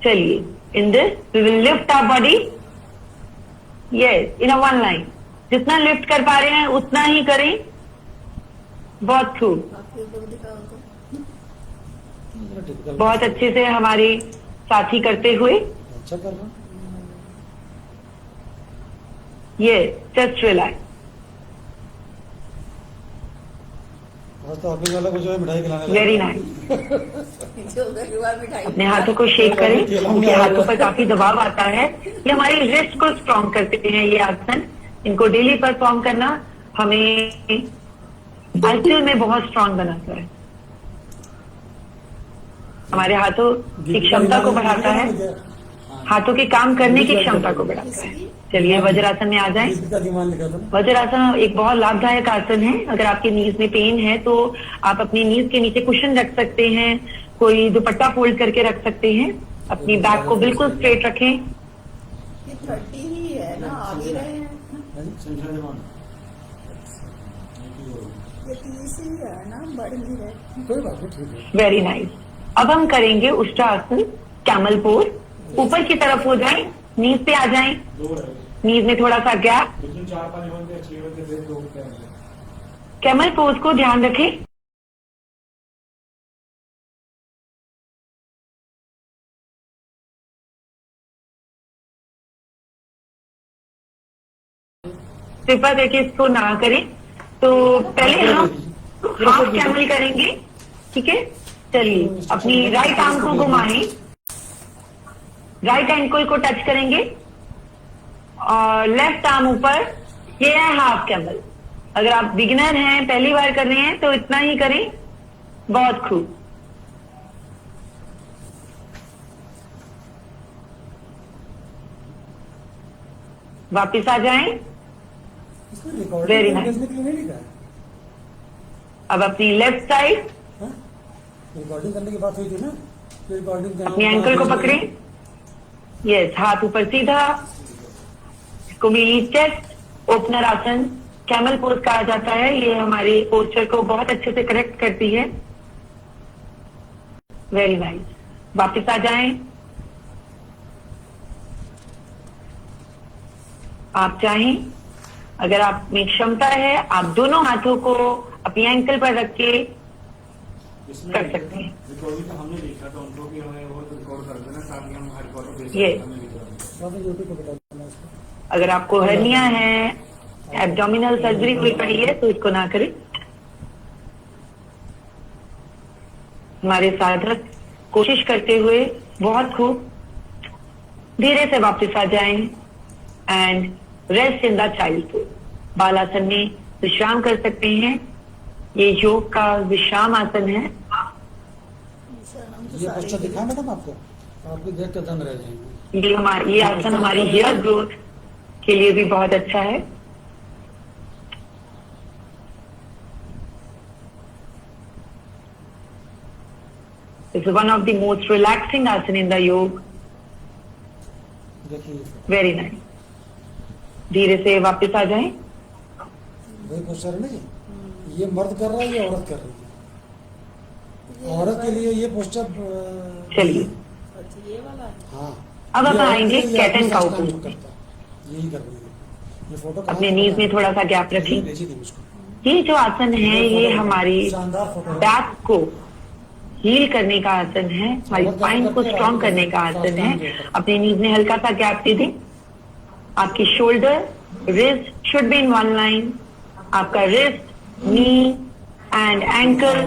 Speaker 4: चलिए, in this we will lift our body, yes, in a one line. जितना लिफ्ट कर पा रहे हैं उतना ही करें। बहुत खूब।
Speaker 2: आपके ऊपर दिखाओ तो।
Speaker 1: जरा difficult
Speaker 4: बहुत अच्छे से हमारे साथी करते हुए।
Speaker 1: अच्छा कर रहा हूँ।
Speaker 4: ये चेस्ट रिलैक्स।
Speaker 1: आज तो ऑफिस वाला को जो है मिठाई खिलाने लगा।
Speaker 4: Very nice.
Speaker 2: जो गरीबा मिठाई
Speaker 4: अपने हाथों को शेक करें। उनके हाथों पर काफी दबाव आता है। ये हमारी रिस्ट को स्ट्रॉन्ग करते हैं ये आसन। इनको डेली परफॉर्म करना हमें आईसीयू में बहुत स्ट्रॉन्ग बनाता है। हमारे हाथों की क्षमता को बढ़ाता है, हाथों के काम करने की क्षमता को बढ़ाता है। चलिए वज्रासन में आ जाएं।
Speaker 1: इसका दिमाग लिखा था ना।
Speaker 4: वज्रासन एक बहुत लाभदायक आसन है। अगर आपके नीज में पेन है तो आप अपनी नीज के नीचे कुशन रख सकते हैं, कोई दुपट्टा फोल्ड करके रख सकते हैं। अपनी बैक को बिल्कुल स्ट्रेट रखें।
Speaker 2: ये 30 ही है ना, आगे रहे हैं। ये 30 ही है ना, बढ़ नहीं रहे।
Speaker 1: कोई बात नहीं, ठीक है।
Speaker 4: Very nice. अब हम करेंगे उष्ट्रासन, कैमल पोज। ऊपर की तरफ हो जाएं, नीज पे आ जाएं, नीज में थोड़ा सा गैप। कैमल पोज को ध्यान रखें। कृपया करके इसको ना करें। तो पहले हम हाफ कैमल करेंगे, ठीक है। चलिए अपनी राइट आर्म को घुमाएं, राइट एंकल को टच करेंगे और लेफ्ट आर्म ऊपर। ये है हाफ कैमल। अगर आप बिगिनर हैं, पहली बार कर रहे हैं, तो इतना ही करें। बहुत खूब। वापिस आ जाएं।
Speaker 1: इसमें रिकॉर्डिंग
Speaker 4: Very nice.
Speaker 1: देखने के लिए नहीं लिखा है।
Speaker 4: अब अपनी लेफ्ट साइड
Speaker 1: हाँ? रिकॉर्डिंग करने की बात हुई थी ना, तो रिकॉर्डिंग करने
Speaker 4: अपने एंकल को पकड़ें। यस, हाथ ऊपर सीधा। इसको मिली चेस्ट ओपनर आसन, कैमल पोज कहा जाता है। ये हमारे पोस्चर को बहुत अच्छे से करेक्ट करती है। Very nice. वापिस आ जाएं। आप चाहें, अगर आप में क्षमता है, आप दोनों हाथों को अपनी एंकल पर रख के कर सकते हैं।
Speaker 5: रिकॉर्डिंग तो हमने देखा था उनको कि हमें वो रिकॉर्ड कर देना, साथ में हम हर रिकॉर्ड को भेज
Speaker 4: ये।
Speaker 5: सकते हैं, लिख रहा हूं।
Speaker 1: यूट्यूब पे बता देना इसको।
Speaker 4: अगर आपको हर्निया है, एब्डोमिनल सर्जरी हुई पड़ी है, तो इसको ना करें। हमारे साधक कोशिश करते हुए बहुत खूब। धीरे से वापस आ जाएं and rest in the child pose. बालासन में विश्राम कर सकते हैं। ये योग का विश्राम आसन है।
Speaker 1: ये पोस्टर दिखा मैडम आपको, आप भी देख के दंग रह जाएंगे।
Speaker 4: ये आसन हमारी हेयर ग्रोथ के लिए भी बहुत अच्छा है। It's one of the most relaxing asana in the yoga.
Speaker 1: देखिए
Speaker 4: वेरी नाइस। धीरे से वापस आ जाएं।
Speaker 1: वही पोस्टर है ना, ये मर्द कर रहा है, ये औरत कर रही है। औरत के लिए ये पोस्टर
Speaker 4: चलिए
Speaker 2: अच्छा, ये वाला है।
Speaker 1: हाँ।
Speaker 4: अब हम
Speaker 1: ये औरत
Speaker 4: आएंगे
Speaker 1: के लिए
Speaker 4: कैट एंड
Speaker 1: अपनी
Speaker 4: काउ
Speaker 1: सास काम
Speaker 4: पोज।
Speaker 1: करता है। यही कर रही है। ये फोटो कहाँ
Speaker 4: अपने
Speaker 1: है?
Speaker 4: नीज में थोड़ा सा गैप रखें।
Speaker 1: भेजी थी मुझको।
Speaker 4: ये जो आसन है, ये हमारी
Speaker 1: शानदार फोटो है।
Speaker 4: बैक को हील करने का आसन है, हमारी स्पाइन को स्ट्रॉन्ग करने का आसन है। अपने नीज में हल्का सा गैप दे दें। आपकी shoulder, wrist should be in one line. आपका wrist, knee and ankle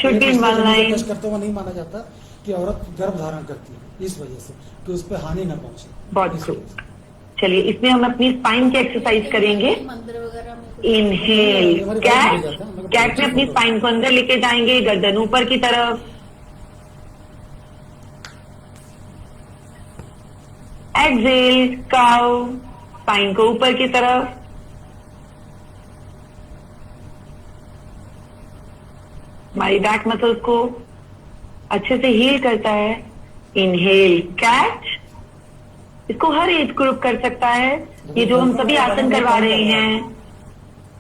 Speaker 4: should be in one line.
Speaker 1: Touch करते हुए नहीं माना जाता कि औरत गर्भ धारण करती है, इस वजह से कि उस पर हानि न पहुंचे।
Speaker 4: बहुत खूब। चलिए, इसमें हम अपनी स्पाइन की एक्सरसाइज करेंगे।
Speaker 2: मंदिर वगैरह में कुछ
Speaker 4: इनहेल कैट, कैट में अपनी स्पाइन को अंदर लेके जाएंगे, गर्दन ऊपर की तरफ। एक्सेल काउ, स्पाइन को ऊपर की तरफ। हमारी बैक मसल्स को अच्छे से हील करता है। इनहेल कैट, इसको हर एज ग्रुप कर सकता है। ये जो हम सभी आसन करवा रहे हैं,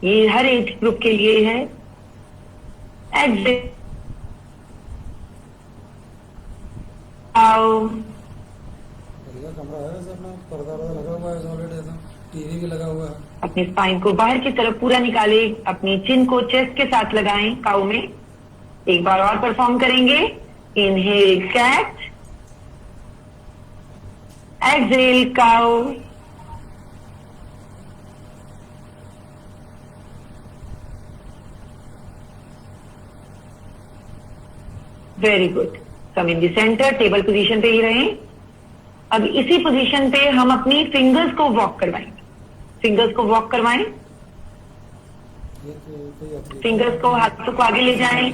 Speaker 4: ये हर एज ग्रुप के लिए है। एक्सेल काउ,
Speaker 1: बढ़िया कमरा है सर, में पर्दा वर्दा लगा हुआ है ऑलरेडी, एकदम टीवी भी लगा हुआ है।
Speaker 4: अपनी स्पाइन को बाहर की तरफ पूरा निकाले। अपनी चिन को चेस्ट के साथ लगाएं काउ में। एक बार और परफॉर्म करेंगे। Inhale cat, exhale cow, very good. Come in the centre, table position पे ही रहें। अब इसी पोजीशन पे हम अपनी फिंगर्स को वॉक करवाएंगे। फिंगर्स को वॉक करवाएं। फिंगर्स को, हाथों को आगे ले जाएं।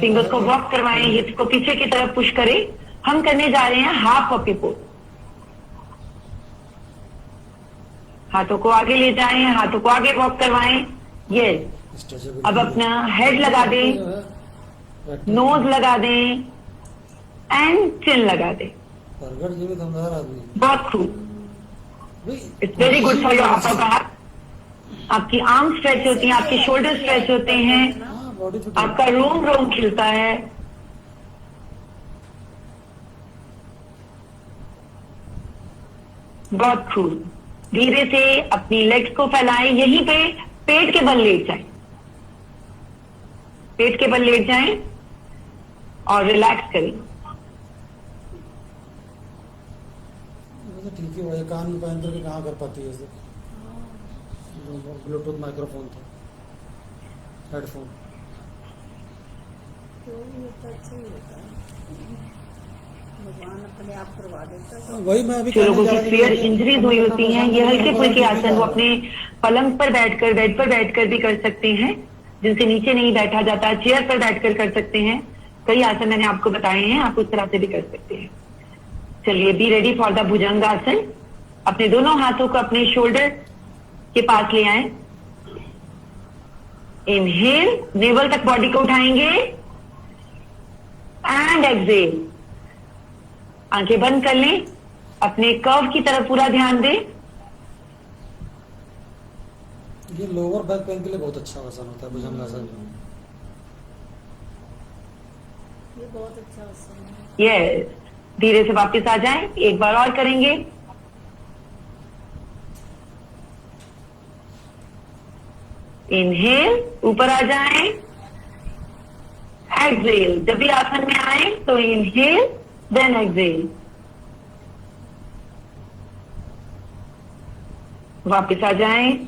Speaker 4: फिंगर्स को वॉक करवाएं, हिप्स को पीछे की तरफ पुश करें। हम करने जा रहे हैं हाफ पपी पोज। हाथों को आगे ले जाएं, हाथों को आगे वॉक करवाएं। यस। अब अपना हेड लगा दें, नोज लगा दें एंड चिन लगा दें।
Speaker 1: प्रगट जी भी दमदार आदमी है।
Speaker 4: बहुत खूब। It's very good for your upper back. आपकी आर्म स्ट्रेच होती हैं, आपके शोल्डर स्ट्रेच होते हैं,
Speaker 1: हाँ, बॉडी फिट
Speaker 4: आपका रोम रोम खिलता है। बहुत खूब। धीरे से अपनी लेग्स को फैलाएं। यहीं पे पेट के बल लेट जाएं। पेट के बल लेट जाएं और रिलैक्स करें।
Speaker 1: तो ठीक है भाई, कान में पहन करके कहाँ कर पाती है ऐसे। ब्लूटूथ माइक्रोफोन था, हेडफोन।
Speaker 2: तो ये तो अच्छा ही होता है, भगवान अपने आप करवा देता है।
Speaker 1: वही मैं अभी
Speaker 4: जो
Speaker 1: कहने
Speaker 4: लोगों
Speaker 1: जा
Speaker 4: की
Speaker 1: रहा था
Speaker 4: सिवियर
Speaker 1: कि-
Speaker 4: इंजरीज हुई होती हैं, ये हल्के फुल्के आसन वो अपने पलंग पर बैठकर, बेड पर बैठकर भी कर सकते हैं। जिनसे नीचे नहीं बैठा जाता, चेयर पर बैठकर कर सकते हैं। कई आसन मैंने आपको बताए हैं, आप उस तरह से भी कर सकते हैं। चलिए, बी रेडी फॉर द भुजंगासन। अपने दोनों हाथों को अपने शोल्डर के पास ले आए। इनहेल, नेवल तक बॉडी को उठाएंगे एंड एक्सेल। आंखें बंद कर लें। अपने कर्व की तरफ पूरा ध्यान दें।
Speaker 1: ये लोअर बैक पेन के लिए बहुत अच्छा आसन होता है भुजंगासन।
Speaker 2: ये बहुत अच्छा आसन है।
Speaker 4: यस। धीरे से वापस आ जाएं। एक बार और करेंगे। इनहेल, ऊपर आ जाएं। एक्सेल। जब भी आसन में आए तो इनहेल देन एक्सेल। वापस आ जाएं।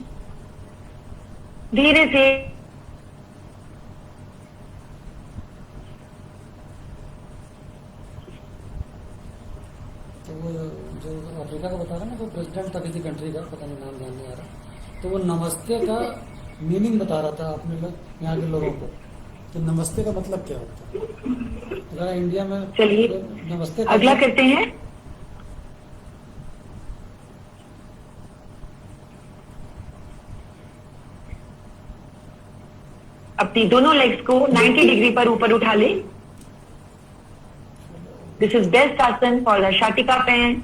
Speaker 4: धीरे से
Speaker 1: तो वो जो अफ्रीका का बता रहा है ना, वो प्रेसिडेंट था किसी कंट्री का, पता नहीं नाम ध्यान नहीं आ रहा, तो वो नमस्ते का मीनिंग बता रहा था अपने लोग, यहाँ के लोगों को, कि नमस्ते का मतलब क्या होता है। अगर इंडिया में
Speaker 4: चलिए,
Speaker 1: नमस्ते
Speaker 4: अगला करते हैं। अपनी दोनों लेग्स को 90 डिग्री पर ऊपर उठा लें। दिस इज बेस्ट आसन फॉर द शाटिका पेन,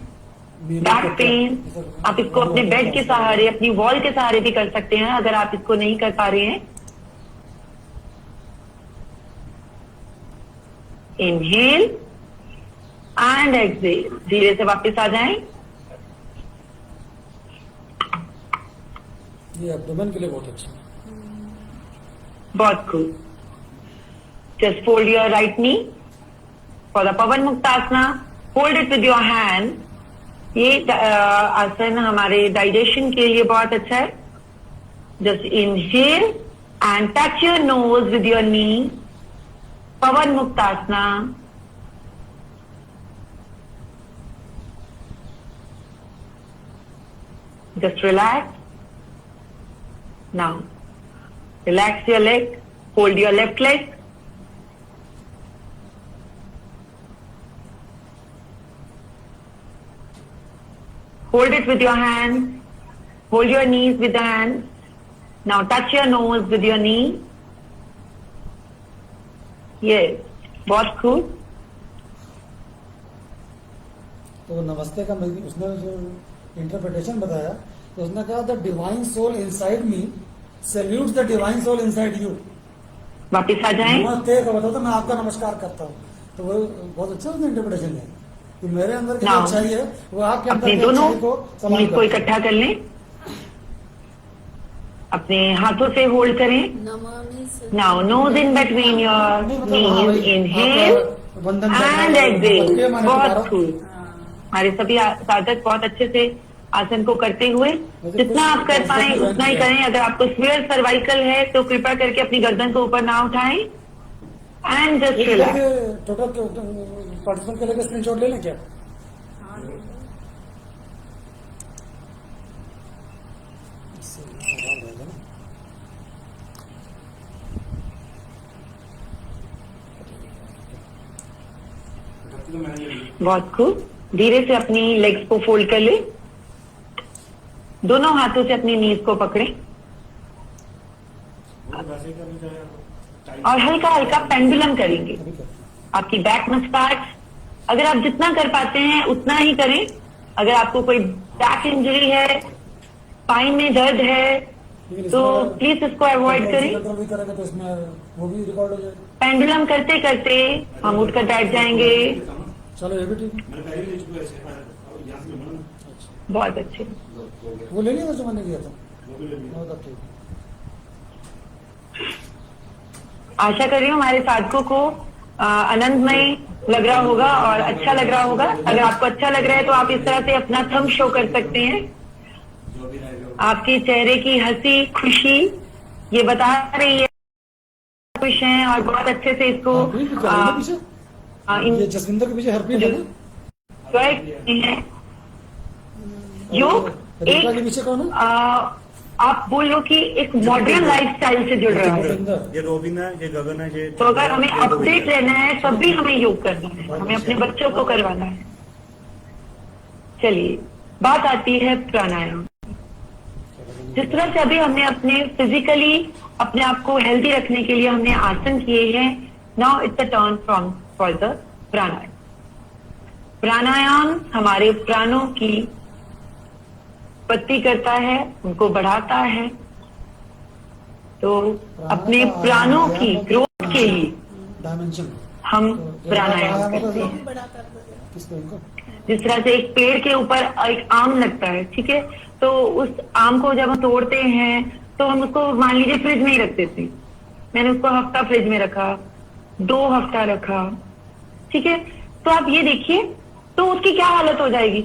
Speaker 4: बैक पेन। आप इसको अपने बेड के सहारे, अपनी वॉल के सहारे भी कर सकते हैं अगर आप इसको नहीं कर पा रहे हैं। Inhale and exhale. धीरे से वापस आ जाएं।
Speaker 1: ये एब्डोमेन के लिए बहुत अच्छा है।
Speaker 4: बहुत खूब। Just fold your right knee for the Pavan Muktasana. Hold it with your hand. ये आसन हमारे डाइजेशन के लिए बहुत अच्छा है. Just inhale and touch your nose with your knee. Pavan Muktasana. Just relax. Now, relax your leg. Hold your left leg. Hold it with your hands. Hold your knees with the hands. Now touch your nose with your knee. Yes. बहुत खूब.
Speaker 1: तो नमस्ते का उसने जो interpretation बताया तो उसने कहा the divine soul inside me salutes the divine soul inside you.
Speaker 4: वापिस आ जाएं.
Speaker 1: नमस्ते का बताओ तो मैं आपका नमस्कार करता हूँ. तो वो बहुत अच्छा उसने इंटरप्रिटेशन है कि मेरे अंदर की
Speaker 4: Now,
Speaker 1: अच्छाई है वो आपके अंदर
Speaker 4: अपने
Speaker 1: की
Speaker 4: दोनों
Speaker 1: अच्छाई को सलाम
Speaker 4: नीज को
Speaker 1: करता है.
Speaker 4: इकट्ठा कर लें. अपने हाथों से होल्ड करें.
Speaker 2: Namami
Speaker 4: Now nose in between your
Speaker 1: नहीं, मतलब
Speaker 4: knees. Inhale
Speaker 1: आपका वंदन
Speaker 4: and
Speaker 1: करना है.
Speaker 4: exhale.
Speaker 1: ये मैंने
Speaker 4: बहुत
Speaker 1: बताया.
Speaker 4: खूब. हमारे सभी साधक बहुत अच्छे से आसन को करते हुए जितना आप कर पाए उतना ही करें. अगर आपको स्क्वेयर सर्वाइकल है तो कृपया करके अपनी गर्दन को ऊपर ना उठाएं. And just relax.
Speaker 1: Total participant के लेकर स्क्रीनशॉट ले लें क्या?
Speaker 5: तो मैंने ले ली।
Speaker 4: बहुत खूब. धीरे से अपनी लेग्स को फोल्ड कर ले. दोनों हाथों से अपनी नीज को पकड़े
Speaker 5: वो वैसे ही करनी चाहिए आपको। टाइट।
Speaker 4: और हल्का हल्का पेंडुलम करेंगे.
Speaker 1: अभी कर.
Speaker 4: आपकी बैक मसाज अगर आप जितना कर पाते हैं उतना ही करें. अगर आपको कोई बैक इंजरी है, स्पाइन में दर्द है,
Speaker 1: लेकिन
Speaker 4: तो
Speaker 1: इसमें
Speaker 4: प्लीज इसको अवॉइड करें.
Speaker 1: कंट्रोल भी करेगा तो इसमें वो भी रिकॉर्ड हो जाएगा.
Speaker 4: पेंडुलम करते करते हम उठकर बैठ जाएंगे.
Speaker 1: चलो ये भी ठीक है.
Speaker 5: मैंने पहले ले चुका है ऐसे। और यहाँ से ले लो ना।
Speaker 4: बहुत अच्छे.
Speaker 1: वो ले लिया था जो मैंने किया था.
Speaker 5: वो भी ले लिया।
Speaker 1: वो तब ठीक है.
Speaker 4: आशा कर रही हूँ हमारे साधकों को आनंदमय लग रहा होगा और अच्छा लग रहा होगा. अगर आपको अच्छा लग रहा है तो आप इस तरह से अपना थंब शो कर सकते हैं.
Speaker 5: जो भी रहेगा।
Speaker 4: आपके चेहरे की हंसी खुशी ये बता रही है खुश हैं और बहुत अच्छे से इसको
Speaker 1: हरप्रीत भी कर रही है ना पीछे. ये जसविंदर के पीछे हरप्रीत है ना.
Speaker 4: एंजॉय करते हैं. योग
Speaker 1: रीता के
Speaker 4: एक
Speaker 1: पीछे कौन है?
Speaker 4: आप बोलो कि एक मॉडर्न लाइफस्टाइल से जुड़ रहा है.
Speaker 1: जसविंदर.
Speaker 5: ये रोबिन है, ये गगन है, ये।
Speaker 4: तो अगर हमें अपडेट रहना है तब भी हमें योग करना है. हमें अपने बच्चों को करवाना है. चलिए बात आती है प्राणायाम. जिस तरह से अभी हमने अपने फिजिकली अपने आप को हेल्दी रखने के लिए हमने आसन किए हैं. Now it's a turn from for the pranayama. प्राणायाम हमारे प्राणों की उत्पत्ति करता है, उनको बढ़ाता है. तो अपने प्राणों की ग्रोथ के लिए
Speaker 1: डायमेंशन.
Speaker 4: हम प्राणायाम करते हैं.
Speaker 2: बड़ा कर दो.
Speaker 1: किसको इनको?
Speaker 4: जिस तरह से एक पेड़ के ऊपर एक आम लगता है, ठीक है, तो उस आम को जब हम तोड़ते हैं तो हम उसको मान लीजिए फ्रिज में ही रखते थे. मैंने उसको हफ्ता फ्रिज में रखा, 2 हफ्ता रखा, ठीक है, तो आप ये देखिए तो उसकी क्या हालत हो जाएगी.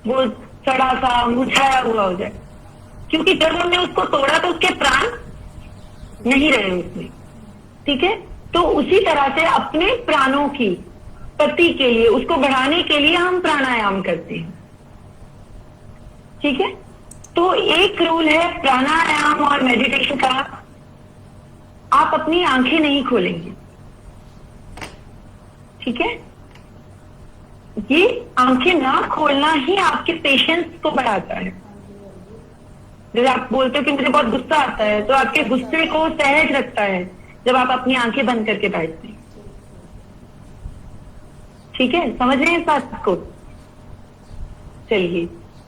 Speaker 4: वो सड़ा सा मुरझाया हुआ हो जाए. क्योंकि जब हमने उसको तोड़ा तो उसके प्राण नहीं रहे उसमें. ठीक है, तो उसी तरह से अपने प्राणों की उत्पत्ति के लिए, उसको बढ़ाने के लिए हम प्राणायाम करते हैं. ठीक है, तो एक रूल है प्राणायाम और मेडिटेशन का. आप अपनी आंखें नहीं खोलेंगे. ठीक है, ये आंखें ना खोलना ही आपके पेशेंस को बढ़ाता है. जब आप बोलते हो कि मुझे बहुत गुस्सा आता है तो आपके गुस्से को सहज रखता है जब आप अपनी आंखें बंद करके बैठते हैं. ठीक है, समझ रहे हैं इस बात को. चलिए,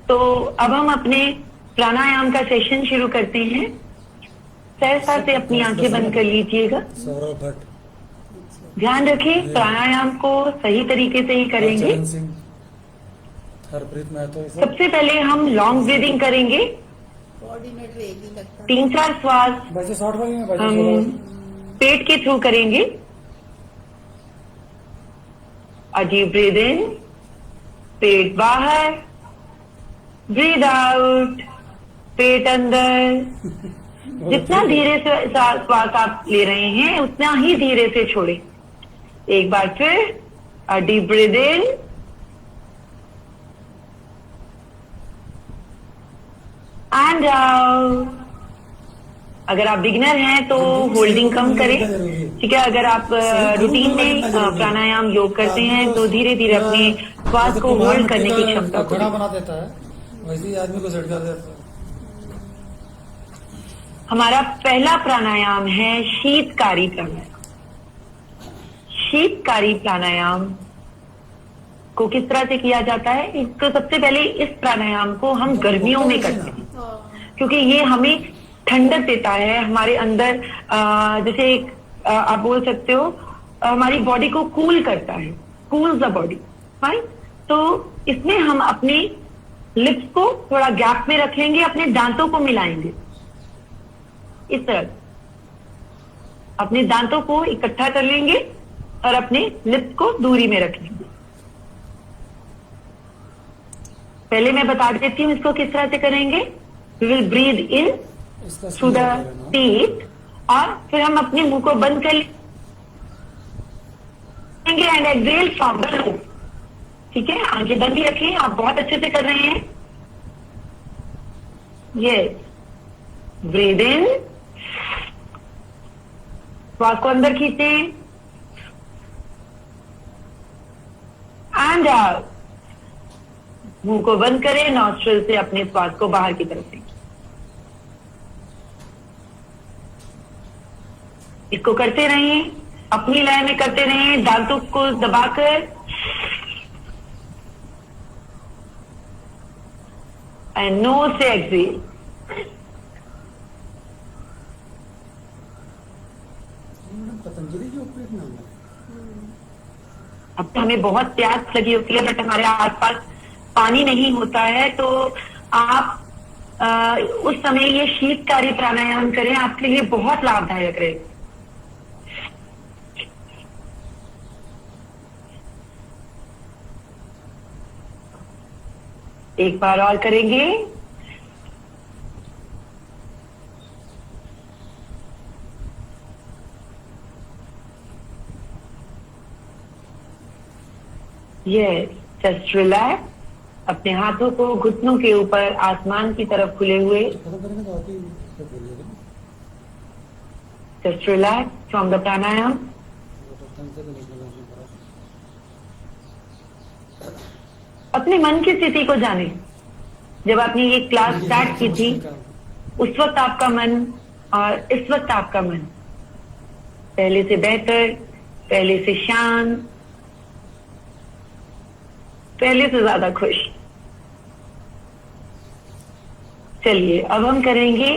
Speaker 4: तो अब हम अपने प्राणायाम का सेशन शुरू करते हैं. सहसा से अपनी आंखें बंद कर लीजिएगा.
Speaker 1: सौरभ भट्ट.
Speaker 4: ध्यान रखें प्राणायाम को सही तरीके से ही करेंगे.
Speaker 1: चरण सिंह. हरप्रीत महतो.
Speaker 4: सबसे पहले हम लॉन्ग ब्रीदिंग करेंगे.
Speaker 2: कोऑर्डिनेटर एक ही लगता है.
Speaker 4: 3-4 श्वास
Speaker 1: वैसे 60 वाली में वैसे
Speaker 4: हम
Speaker 1: 16 वाली.
Speaker 4: पेट के थ्रू करेंगे। डीप ब्रीद इन, पेट बाहर, ब्रीद आउट, पेट अंदर। जितना धीरे से श्वास आप ले रहे हैं उतना ही धीरे से छोड़ें। एक बार फिर deep breathe in and out. अगर आप बिगिनर हैं तो होल्डिंग कम करें, ठीक है। अगर आप रूटीन में प्राणायाम योग करते हैं तो धीरे धीरे अपने श्वास को होल्ड करने की क्षमता को
Speaker 1: घड़ा बना देता है, वैसे ही आदमी को सेट कर देता है।
Speaker 4: हमारा पहला प्राणायाम है शीतकारी प्राणायाम। शीतकारी प्राणायाम को किस तरह से किया जाता है? इसको सबसे पहले इस प्राणायाम को हम गर्मियों में करते हैं क्योंकि ये हमें ठंडक देता है हमारे अंदर। जैसे आप बोल सकते हो हमारी बॉडी को कूल करता है, कूल द बॉडी, राइट। तो इसमें हम अपने लिप्स को थोड़ा गैप में रखेंगे, अपने दांतों को मिलाएंगे इस तरह। अपने दांतों को इकट्ठा कर लेंगे और अपने लिप्स को दूरी में रख लेंगे। पहले मैं बता देती हूँ इसको किस तरह से करेंगे। We will breathe in through the teeth और फिर हम अपने मुंह को बंद कर लेंगे and exhale from the nose, ठीक है। आंखें बंद ही रखें, आप बहुत अच्छे से कर रहे हैं। यस, ब्रीद इन, श्वास को अंदर खींचें एंड आउट। मुंह को बंद करें, नॉस्ट्रिल से अपने श्वास को बाहर की तरफ लें। इसको करते रहें, अपनी लय में करते रहें, दांतों को दबाकर एंड नोज से एक्सेल।
Speaker 1: पतंजलि की उपयोग नाम है।
Speaker 4: अब तो हमें बहुत प्यास लगी होती है बट हमारे आसपास पानी नहीं होता है, तो आप उस समय ये शीतकारी प्राणायाम करें, आपके लिए बहुत लाभदायक रहेगा। एक बार और करेंगे। Yes, just relax. अपने हाथों को घुटनों के ऊपर आसमान की तरफ खुले हुए। जस्ट रिलैक्स फ्रॉम द प्राणायाम। अपने मन की स्थिति को जाने। जब आपने ये क्लास स्टार्ट की थी उस वक्त आपका मन और इस वक्त आपका मन पहले से बेहतर, पहले से शांत, पहले से ज्यादा खुश। चलिए अब हम करेंगे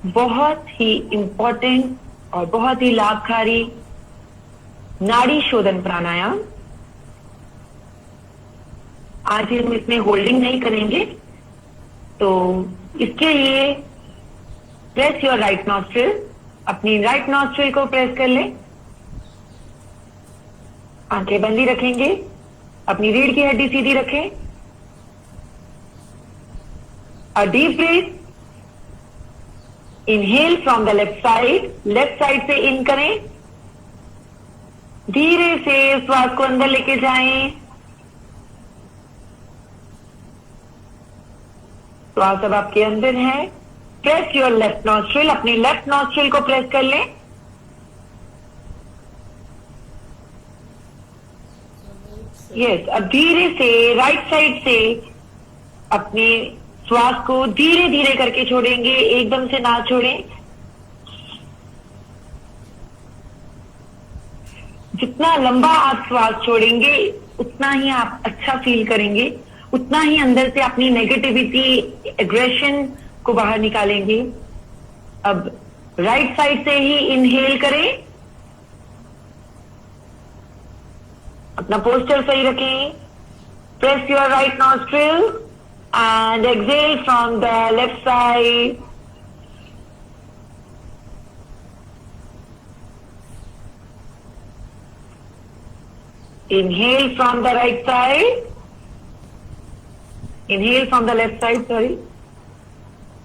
Speaker 4: बहुत ही इंपॉर्टेंट और बहुत ही लाभकारी नाड़ी शोधन प्राणायाम। आज हम इसमें होल्डिंग नहीं करेंगे, तो इसके लिए प्रेस योर राइट नॉस्ट्रिल। अपनी राइट नॉस्ट्रिल को प्रेस कर लें, आंखें बंदी रखेंगे, अपनी रीढ़ की हड्डी सीधी रखें। A deep breath, inhale from the left side से इन करें, धीरे से श्वास को अंदर लेके जाएं। श्वास अब आपके अंदर है। प्रेस योर लेफ्ट नॉस्ट्रिल, अपनी लेफ्ट नॉस्ट्रिल को प्रेस कर लें। यस, अब धीरे से राइट साइड से अपने श्वास को धीरे धीरे करके छोड़ेंगे, एकदम से ना छोड़ें। जितना लंबा आप श्वास छोड़ेंगे उतना ही आप अच्छा फील करेंगे, उतना ही अंदर से अपनी नेगेटिविटी, एग्रेशन को बाहर निकालेंगे। अब राइट साइड से ही इनहेल करें, अपना पोस्चर सही रखें। Press your right nostril and exhale from the left side. Inhale from the right side. Inhale from the left side, sorry.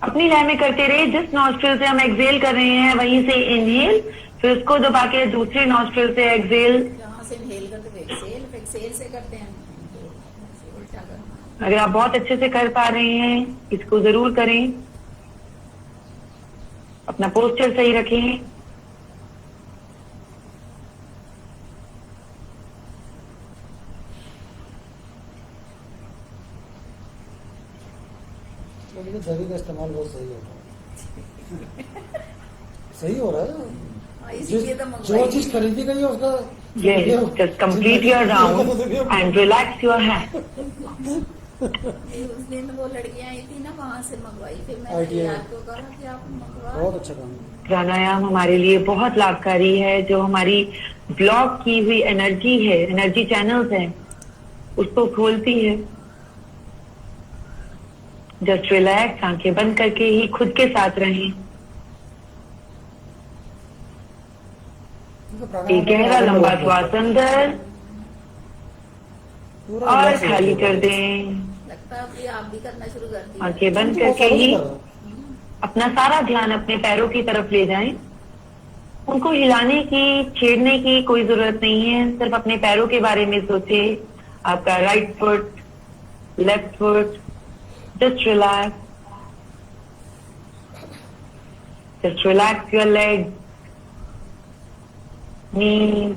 Speaker 4: अपनी लय में करते रहे. जिस नॉस्ट्रिल से हम एक्सेल कर रहे हैं वहीं से इनहेल, फिर उसको दबा के दूसरे नॉस्ट्रिल से एक्सेल.
Speaker 2: जहाँ से इनहेल करते हुए एक्सेल, एक्सेल से करते हैं उल्टा करना.
Speaker 4: अगर आप बहुत अच्छे से कर पा रहे हैं इसको जरूर करें. अपना पोस्चर सही रखें.
Speaker 1: लेकिन दही का इस्तेमाल बहुत सही होता है. सही हो रहा है.
Speaker 2: हाँ, इसीलिए तो
Speaker 1: जो
Speaker 2: मंगवाई.
Speaker 1: चीज खरीदी गई है उसका
Speaker 4: Yes, just complete your round and relax your hand.
Speaker 2: उस दिन वो लड़कियां आई थी ना, वहाँ से मंगवाई. फिर मैंने
Speaker 1: ITI.
Speaker 2: यार को कहा कि आप मंगवा.
Speaker 1: बहुत अच्छा काम है.
Speaker 4: प्राणायाम हमारे लिए बहुत लाभकारी है. जो हमारी ब्लॉक की हुई एनर्जी है, एनर्जी चैनल्स हैं, उसको खोलती है. जस्ट रिलैक्स, आंखें बंद करके ही खुद के साथ रहें. एक गहरा लंबा श्वास अंदर
Speaker 1: पूरा
Speaker 4: और
Speaker 1: relax
Speaker 4: खाली
Speaker 1: हो
Speaker 4: कर
Speaker 1: जाएगा.
Speaker 4: दें.
Speaker 2: लगता है कि आप भी करना शुरू कर दिए.
Speaker 4: आंखें बंद
Speaker 1: वो
Speaker 4: करके
Speaker 1: फॉलो
Speaker 4: ही
Speaker 1: कर रहा है.
Speaker 4: अपना सारा ध्यान अपने पैरों की तरफ ले जाएं. उनको हिलाने की, छेड़ने की कोई जरूरत नहीं है. सिर्फ अपने पैरों के बारे में सोचें. आपका right foot, left foot, just relax. Just relax your leg, knees,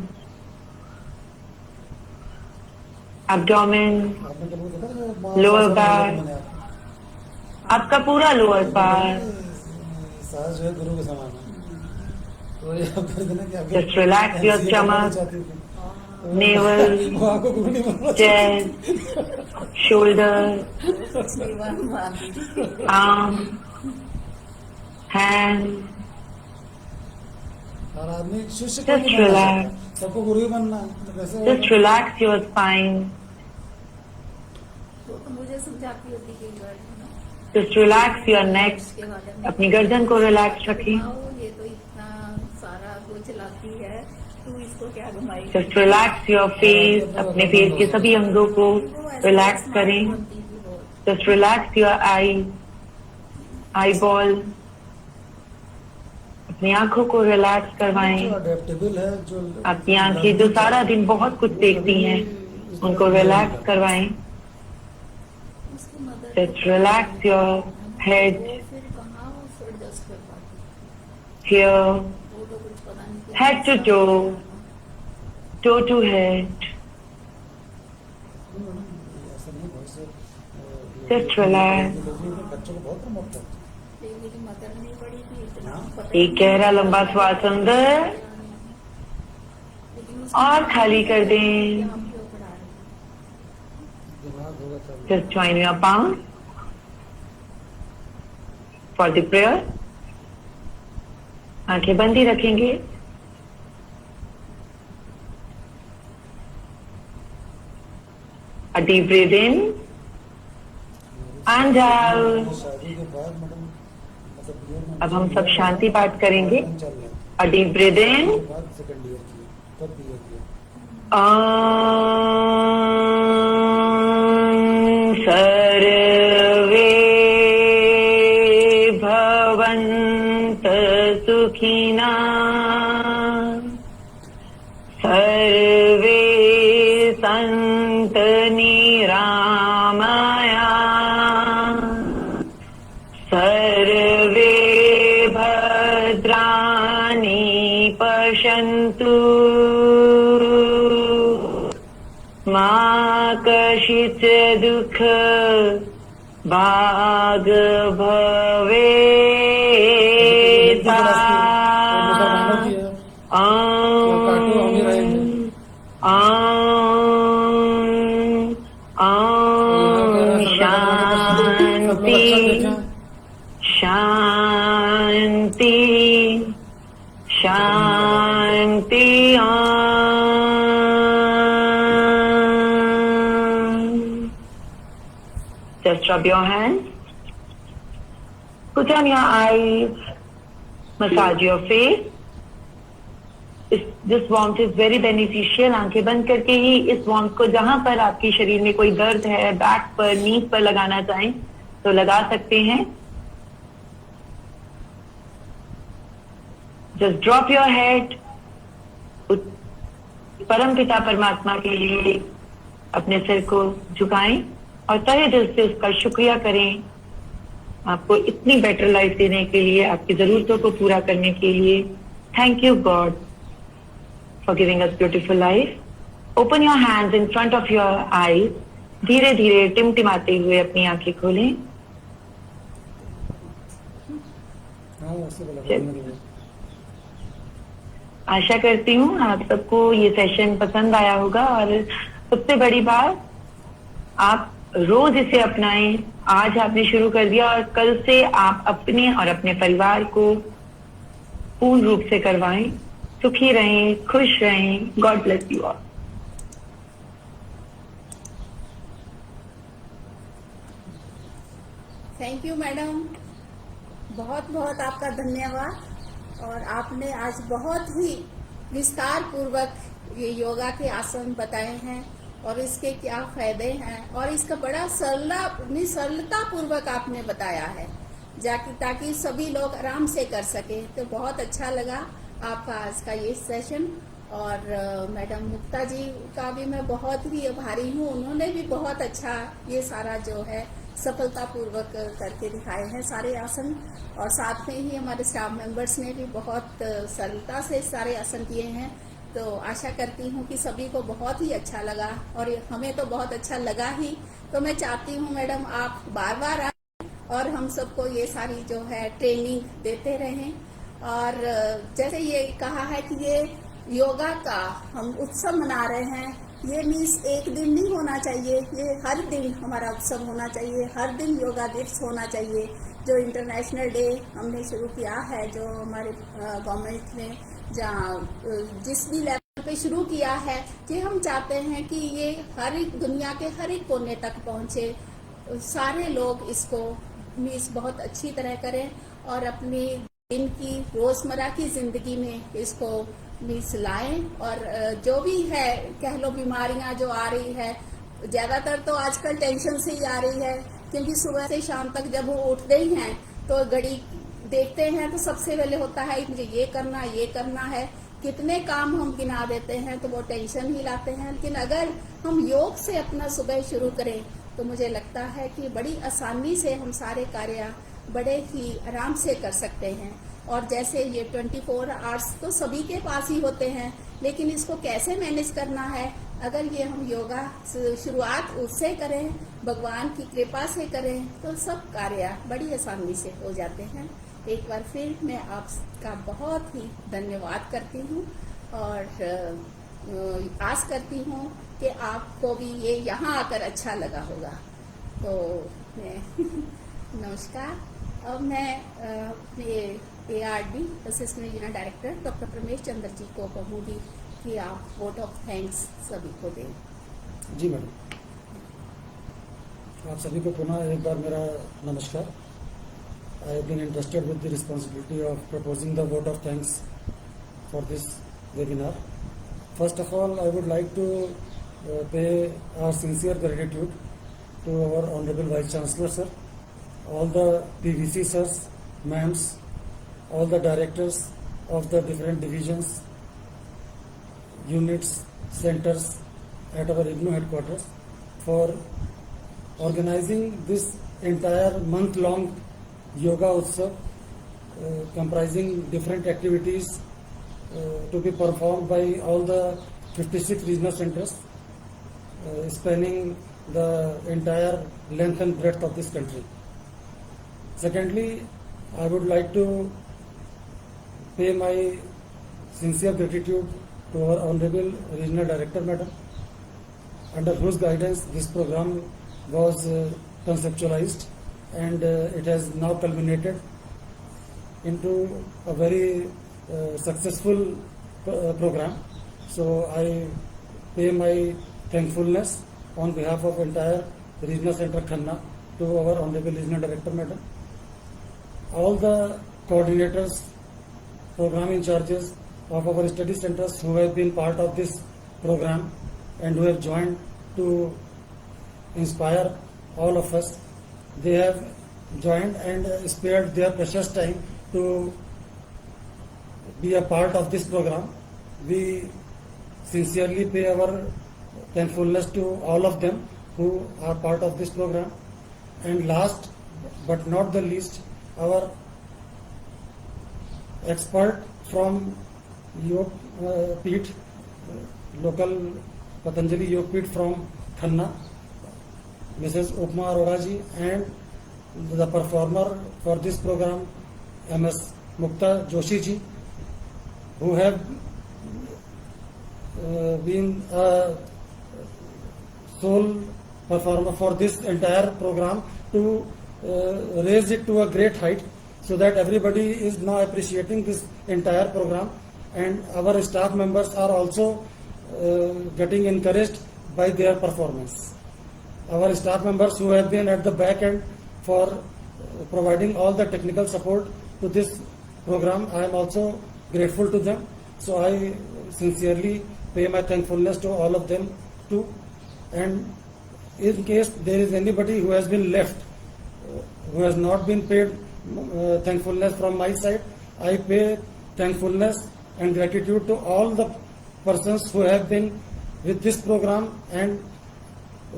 Speaker 4: abdomen,
Speaker 1: आपने कल वो देखा था जो
Speaker 4: Lower
Speaker 1: सास
Speaker 4: back.
Speaker 1: मैंने
Speaker 4: आपका पूरा लोअर पार्ट.
Speaker 1: सास जो है गुरु के समान है. तो ये आप कर देना कि आपके
Speaker 4: Just relax your
Speaker 1: NCA
Speaker 4: stomach.
Speaker 1: चाहती थी.
Speaker 4: navel,
Speaker 1: वो आपको गुरु नहीं बनना.
Speaker 4: chest, shoulder, arm, hand.
Speaker 1: और आदमी शिष्य को
Speaker 4: Just
Speaker 1: नहीं बनना
Speaker 4: relax.
Speaker 1: चाहता. सबको गुरु ही बनना है. तो कैसे
Speaker 4: Just
Speaker 1: होगा?
Speaker 4: relax your spine.
Speaker 2: वो तो मुझे समझाती होती कि
Speaker 4: Just relax your neck.
Speaker 2: इसके बारे में
Speaker 4: अपनी गर्दन को रिलैक्स रखें.
Speaker 2: आओ, ये तो इतना सारा कुछ चलाती है, तू इसको क्या घुमाई.
Speaker 4: Just relax your face. अपने फेस के सभी अंगों को रिलैक्स करें. Just relax your eye, eyeball. अपनी आंखों को रिलैक्स करवाएं.
Speaker 1: जो adaptable है, जो
Speaker 4: आपकी आंखें जो सारा दिन बहुत कुछ देखती हैं, उनको रिलैक्स करवाएं.
Speaker 2: उसकी मदद
Speaker 4: Just relax your head,
Speaker 2: वो फिर कहाँ उसको एडजस्ट कर पाती.
Speaker 4: here,
Speaker 2: वो तो कुछ पता नहीं क्या.
Speaker 4: head to toe, toe to head.
Speaker 1: ऐसा नहीं बहुत से
Speaker 4: Just relax.
Speaker 1: बच्चों को बहुत प्रमोट करते हैं.
Speaker 2: मेरी मदर नहीं पड़ी थी इतना
Speaker 1: हाँ.
Speaker 2: पता
Speaker 4: एक गहरा लंबा श्वास अंदर
Speaker 2: लेकिन उसको
Speaker 4: और खाली कर दें.
Speaker 2: आप क्यों पढ़ा रहे हैं?
Speaker 1: दिमाग होगा तब.
Speaker 4: Just join your palm for the prayer. आंखें बंद ही रखेंगे. A deep breathe in and out.
Speaker 1: शादी के बाद मैडम मतलब year में
Speaker 4: अब हम सब शांति पाठ करेंगे.
Speaker 1: चल रहा है.
Speaker 4: A deep breathe in.
Speaker 1: बाद सेकंड ईयर की तब BA किया.
Speaker 4: सर्वे भवन्त सुखिना. सर्वे सन्त निरामया. सर्वे भद्राणि पश्यन्तु. मा कश्चित् दुःख भाग भवेत्. शांति शांति शांति. Just rub your hands. Put on your eyes. Massage your face. इस this warmth is very beneficial. आंखें बंद करके ही इस वार्मथ को जहां पर आपके शरीर में कोई दर्द है, बैक पर, नीज पर लगाना चाहें तो लगा सकते हैं। Just drop your head. परम पिता परमात्मा के लिए अपने सिर को झुकाएं और तहे दिल से उसका शुक्रिया करें, आपको इतनी बेटर लाइफ देने के लिए, आपकी जरूरतों को पूरा करने के लिए। Thank you God for giving us beautiful life. Open your hands in front of your eyes. धीरे धीरे टिमटिमाते हुए अपनी आंखें खोलें।
Speaker 1: हाँ, ऐसे बोला।
Speaker 4: आशा करती हूँ आप सबको ये सेशन पसंद आया होगा और सबसे बड़ी बात, आप रोज इसे अपनाएं। आज आपने शुरू कर दिया और कल से आप अपने और अपने परिवार को पूर्ण रूप से करवाएं। सुखी रहें, खुश रहें। God bless you all.
Speaker 2: Thank you madam, बहुत बहुत आपका धन्यवाद। और आपने आज बहुत ही विस्तार पूर्वक ये योगा के आसन बताए हैं और इसके क्या फायदे हैं और इसका बड़ा सरलता पूर्वक आपने बताया है, ताकि सभी लोग आराम से कर सके। तो बहुत अच्छा लगा आपका आज का ये सेशन। और मैडम मुक्ता जी का भी मैं बहुत ही आभारी हूँ, उन्होंने भी बहुत अच्छा ये सारा जो है सफलतापूर्वक करके दिखाए हैं सारे आसन। और साथ में ही हमारे स्टाफ मेंबर्स ने भी बहुत सरलता से सारे आसन किए हैं। तो आशा करती हूँ कि सभी को बहुत ही अच्छा लगा और हमें तो बहुत अच्छा लगा ही। तो मैं चाहती हूँ मैडम आप बार बार आएं और हम सबको ये सारी जो है ट्रेनिंग देते रहें। और जैसे ये कहा है कि ये योगा का हम उत्सव मना रहे हैं, ये मीन्स एक दिन नहीं होना चाहिए, ये हर दिन हमारा उत्सव होना चाहिए, हर दिन योगा दिवस होना चाहिए। जो इंटरनेशनल डे हमने शुरू किया है, जो हमारे गवर्नमेंट ने जहाँ जिस भी लेवल पे शुरू किया है, कि हम चाहते हैं कि ये हर एक दुनिया के हर एक कोने तक पहुँचे, सारे लोग इसको मीन्स बहुत अच्छी तरह करें और अपनी दिन की रोजमर्रा की जिंदगी में इसको मीन्स लाएं। और जो भी है कह लो बीमारियां जो आ रही है, ज्यादातर तो आजकल टेंशन से ही आ रही है, क्योंकि सुबह से शाम तक जब वो उठते ही हैं तो घड़ी देखते हैं तो सबसे पहले होता है मुझे ये करना है, कितने काम हम गिना देते हैं, तो वो टेंशन ही लाते हैं। लेकिन अगर हम योग से अपना सुबह शुरू करें तो मुझे लगता है कि बड़ी आसानी से हम सारे कार्य बड़े ही आराम से कर सकते हैं। और जैसे ये 24 आवर्स तो सभी के पास ही होते हैं, लेकिन इसको कैसे मैनेज करना है, अगर ये हम योगा शुरुआत उससे करें, भगवान की कृपा से करें, तो सब कार्य बड़ी आसानी से हो जाते हैं। एक बार फिर मैं आपका बहुत ही धन्यवाद करती हूँ और आस करती हूँ कि आपको भी ये यहाँ आकर अच्छा लगा होगा। तो मैं नमस्कार। अब मैं अपने ARD assistant regional director doctor Pramesh Chandra ji को कहूँगी कि आप वोट ऑफ थैंक्स सभी को दें।
Speaker 1: जी मैडम, आप सभी को पुनः एक बार मेरा नमस्कार। I have been entrusted with the responsibility of proposing the vote of thanks for this webinar. First of all, I would like to pay our sincere gratitude to our Honorable Vice Chancellor Sir, all the PVC sirs, ma'ams, all the directors of the different divisions, units, centers at our IGNOU headquarters for organizing this entire month-long Yoga Utsav comprising different activities to be performed by all the 56 regional centers spanning the entire length and breadth of this country. Secondly, I would like to pay my sincere gratitude to our Honorable Regional Director Madam, under whose guidance this program was conceptualized, and it has now culminated into a very successful program. So I pay my thankfulness on behalf of entire Regional Center Khanna to our Honorable Regional Director Madam, all the coordinators, program in charges, of our study centers who have been part of this program and who have joined to inspire all of us. They have joined and spared their precious time to be a part of this program. We sincerely pay our thankfulness to all of them who are part of this program. And last but not the least, our expert from Yog Peeth, local Patanjali Yog Peeth from Khanna, Mrs. Upma Arora ji, and the performer for this program, MS Mukta Joshi ji, who have been a sole performer for this entire program to raise it to a great height, so that everybody is now appreciating this entire program, and our staff members are also getting encouraged by their performance. Our staff members who have been at the back end for providing all the technical support to this program, I am also grateful to them. So I sincerely pay my thankfulness to all of them too. And in case there is anybody who has been left, who has not been paid thankfulness from my side, I pay thankfulness and gratitude to all the persons who have been with this program and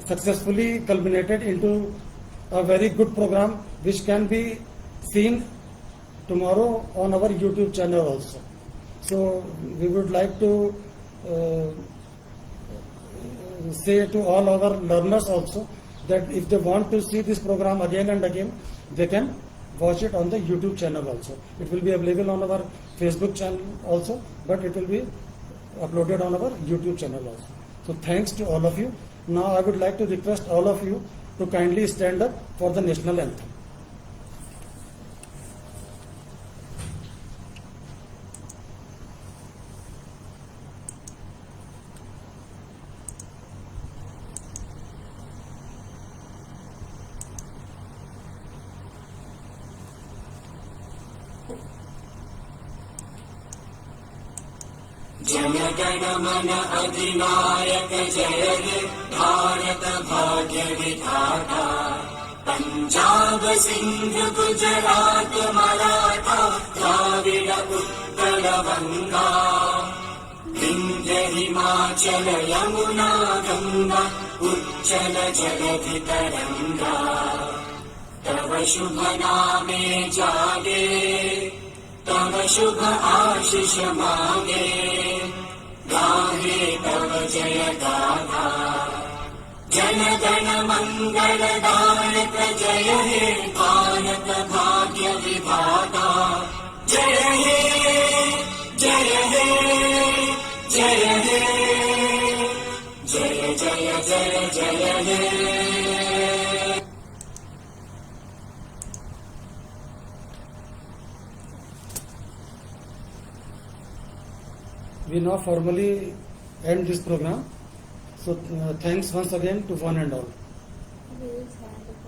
Speaker 1: successfully culminated into a very good program which can be seen tomorrow on our YouTube channel also. So we would like to say to all our learners also that if they want to see this program again and again, they can watch it on the YouTube channel also. It will be available on our Facebook channel also, but it will be uploaded on our YouTube channel also. So thanks to all of you. Now I would like to request all of you to kindly stand up for the national anthem.
Speaker 3: जनगण मन अधिनायक जय हे भारत भाग्य विधाता पंजाब सिंध गुजरात मराठा द्राविड उत्कल गंगा विंध्य हिमाचल यमुना गंगा उच्चल जलधि तरंगा तव शुभ नामे जागे तव शुभ आशीष मांगे गाहे तव जय गाथा जन गण मंगल दायक जय हे भारत भाग्य विधाता जय हे जय हे जय हे जय जय जय जय हे।
Speaker 1: We now formally end this program. So thanks once again to one and all.
Speaker 2: Raise hand.